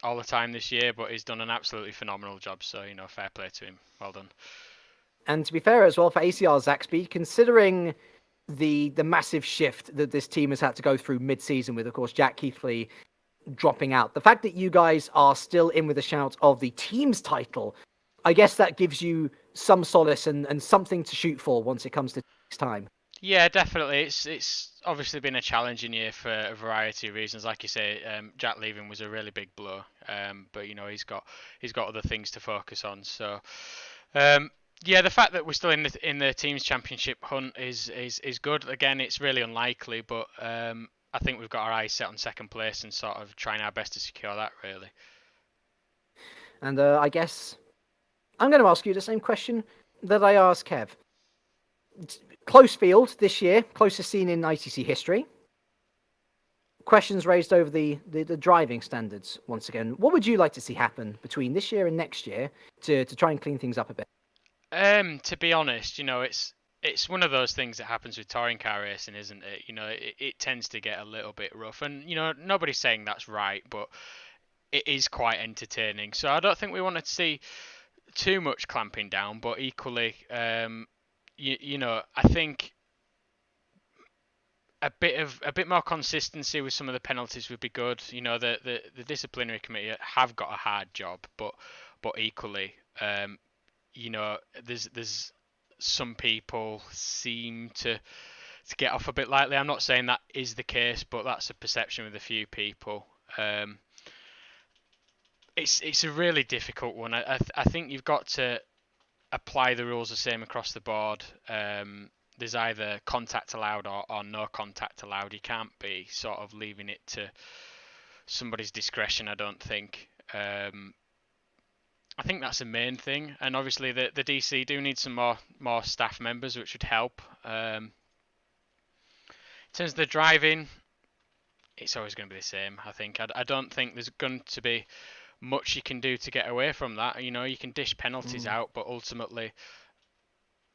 all the time this year, but he's done an absolutely phenomenal job. So fair play to him. Well done.
And to be fair as well for ACR Zakspeed, considering the massive shift that this team has had to go through mid-season with, of course, Jack Keithley dropping out, the fact that you guys are still in with a shout of the team's title, I guess that gives you some solace and something to shoot for once it comes to next time.
Yeah, definitely. It's obviously been a challenging year for a variety of reasons. Like you say, Jack leaving was a really big blow. But he's got other things to focus on. So, yeah, the fact that we're still in the teams championship hunt is good. Again, it's really unlikely, but I think we've got our eyes set on second place and sort of trying our best to secure that, really.
And I guess I'm going to ask you the same question that I asked Kev. Close field this year, closest seen in ITC history. Questions raised over the driving standards once again. What would you like to see happen between this year and next year to try and clean things up a bit?
To be honest, it's one of those things that happens with touring car racing, isn't it? It tends to get a little bit rough, and nobody's saying that's right, but it is quite entertaining. So I don't think we want to see too much clamping down, but equally, I think a bit more consistency with some of the penalties would be good. The disciplinary committee have got a hard job, but equally, there's some people seem to get off a bit lightly. I'm not saying that is the case, but that's a perception with a few people. It's a really difficult one. I think you've got to apply the rules the same across the board. There's either contact allowed or no contact allowed. You can't be sort of leaving it to somebody's discretion, I don't think. I think that's the main thing, and obviously the DC do need some more staff members, which would help. In terms of the driving, it's always going to be the same, I think. I don't think there's going to be much you can do to get away from that. You can dish penalties out, but ultimately,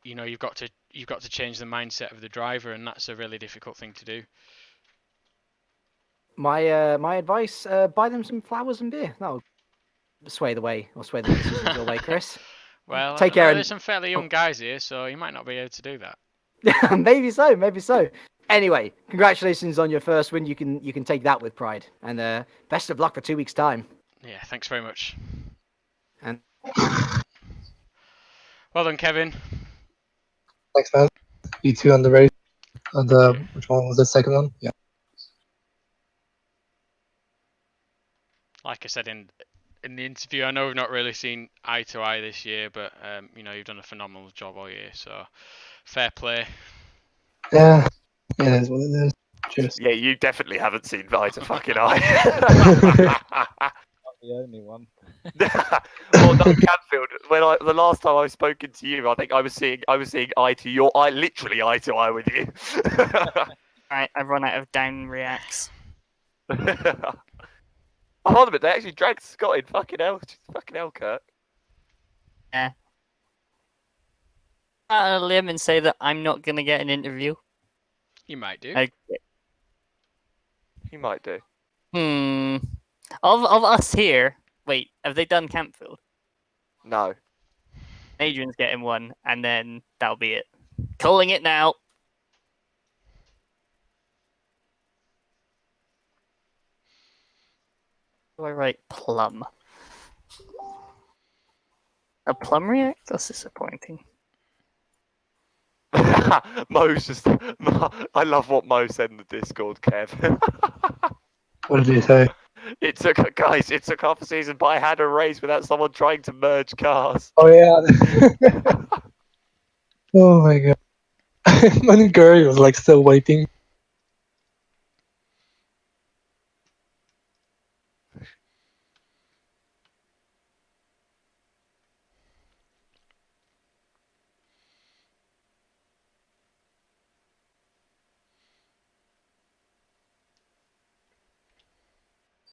you've got to change the mindset of the driver, and that's a really difficult thing to do.
My advice: buy them some flowers and beer. That'll sway the decisions your way, Chris.
Well,
take care.
There's some fairly young guys here, so you might not be able to do that.
Maybe so. Anyway, congratulations on your first win. You can take that with pride, and best of luck for 2 weeks' time.
Yeah, thanks very much.
And
well done, Kevin.
Thanks, man. You two on the race. And which one was the second one? Yeah.
Like I said in the interview, I know we've not really seen eye to eye this year, but you've done a phenomenal job all year, so fair play.
Yeah, it is what it is. Cheers.
Yeah, you definitely haven't seen eye to fucking eye.
Not the only one.
Well, no, Canfield. The last time I've spoken to you, I think I was seeing eye to literally eye to eye with you.
Right, I've run out of down reacts.
I'm on a bit. They actually dragged Scott in. Fucking hell, Kurt.
Limb and say that I'm not gonna get an interview.
You might do.
You might do.
Of us here, wait, have they done Campfield?
No.
Adrian's getting one, and then that'll be it. Calling it now. Do I write plum? A plum react? That's disappointing.
Mo's just. I love what Mo said in the Discord, Kev.
What did he say?
It took half a season, but I had a race without someone trying to merge cars.
Oh yeah. Oh my god. When Gary was like still waiting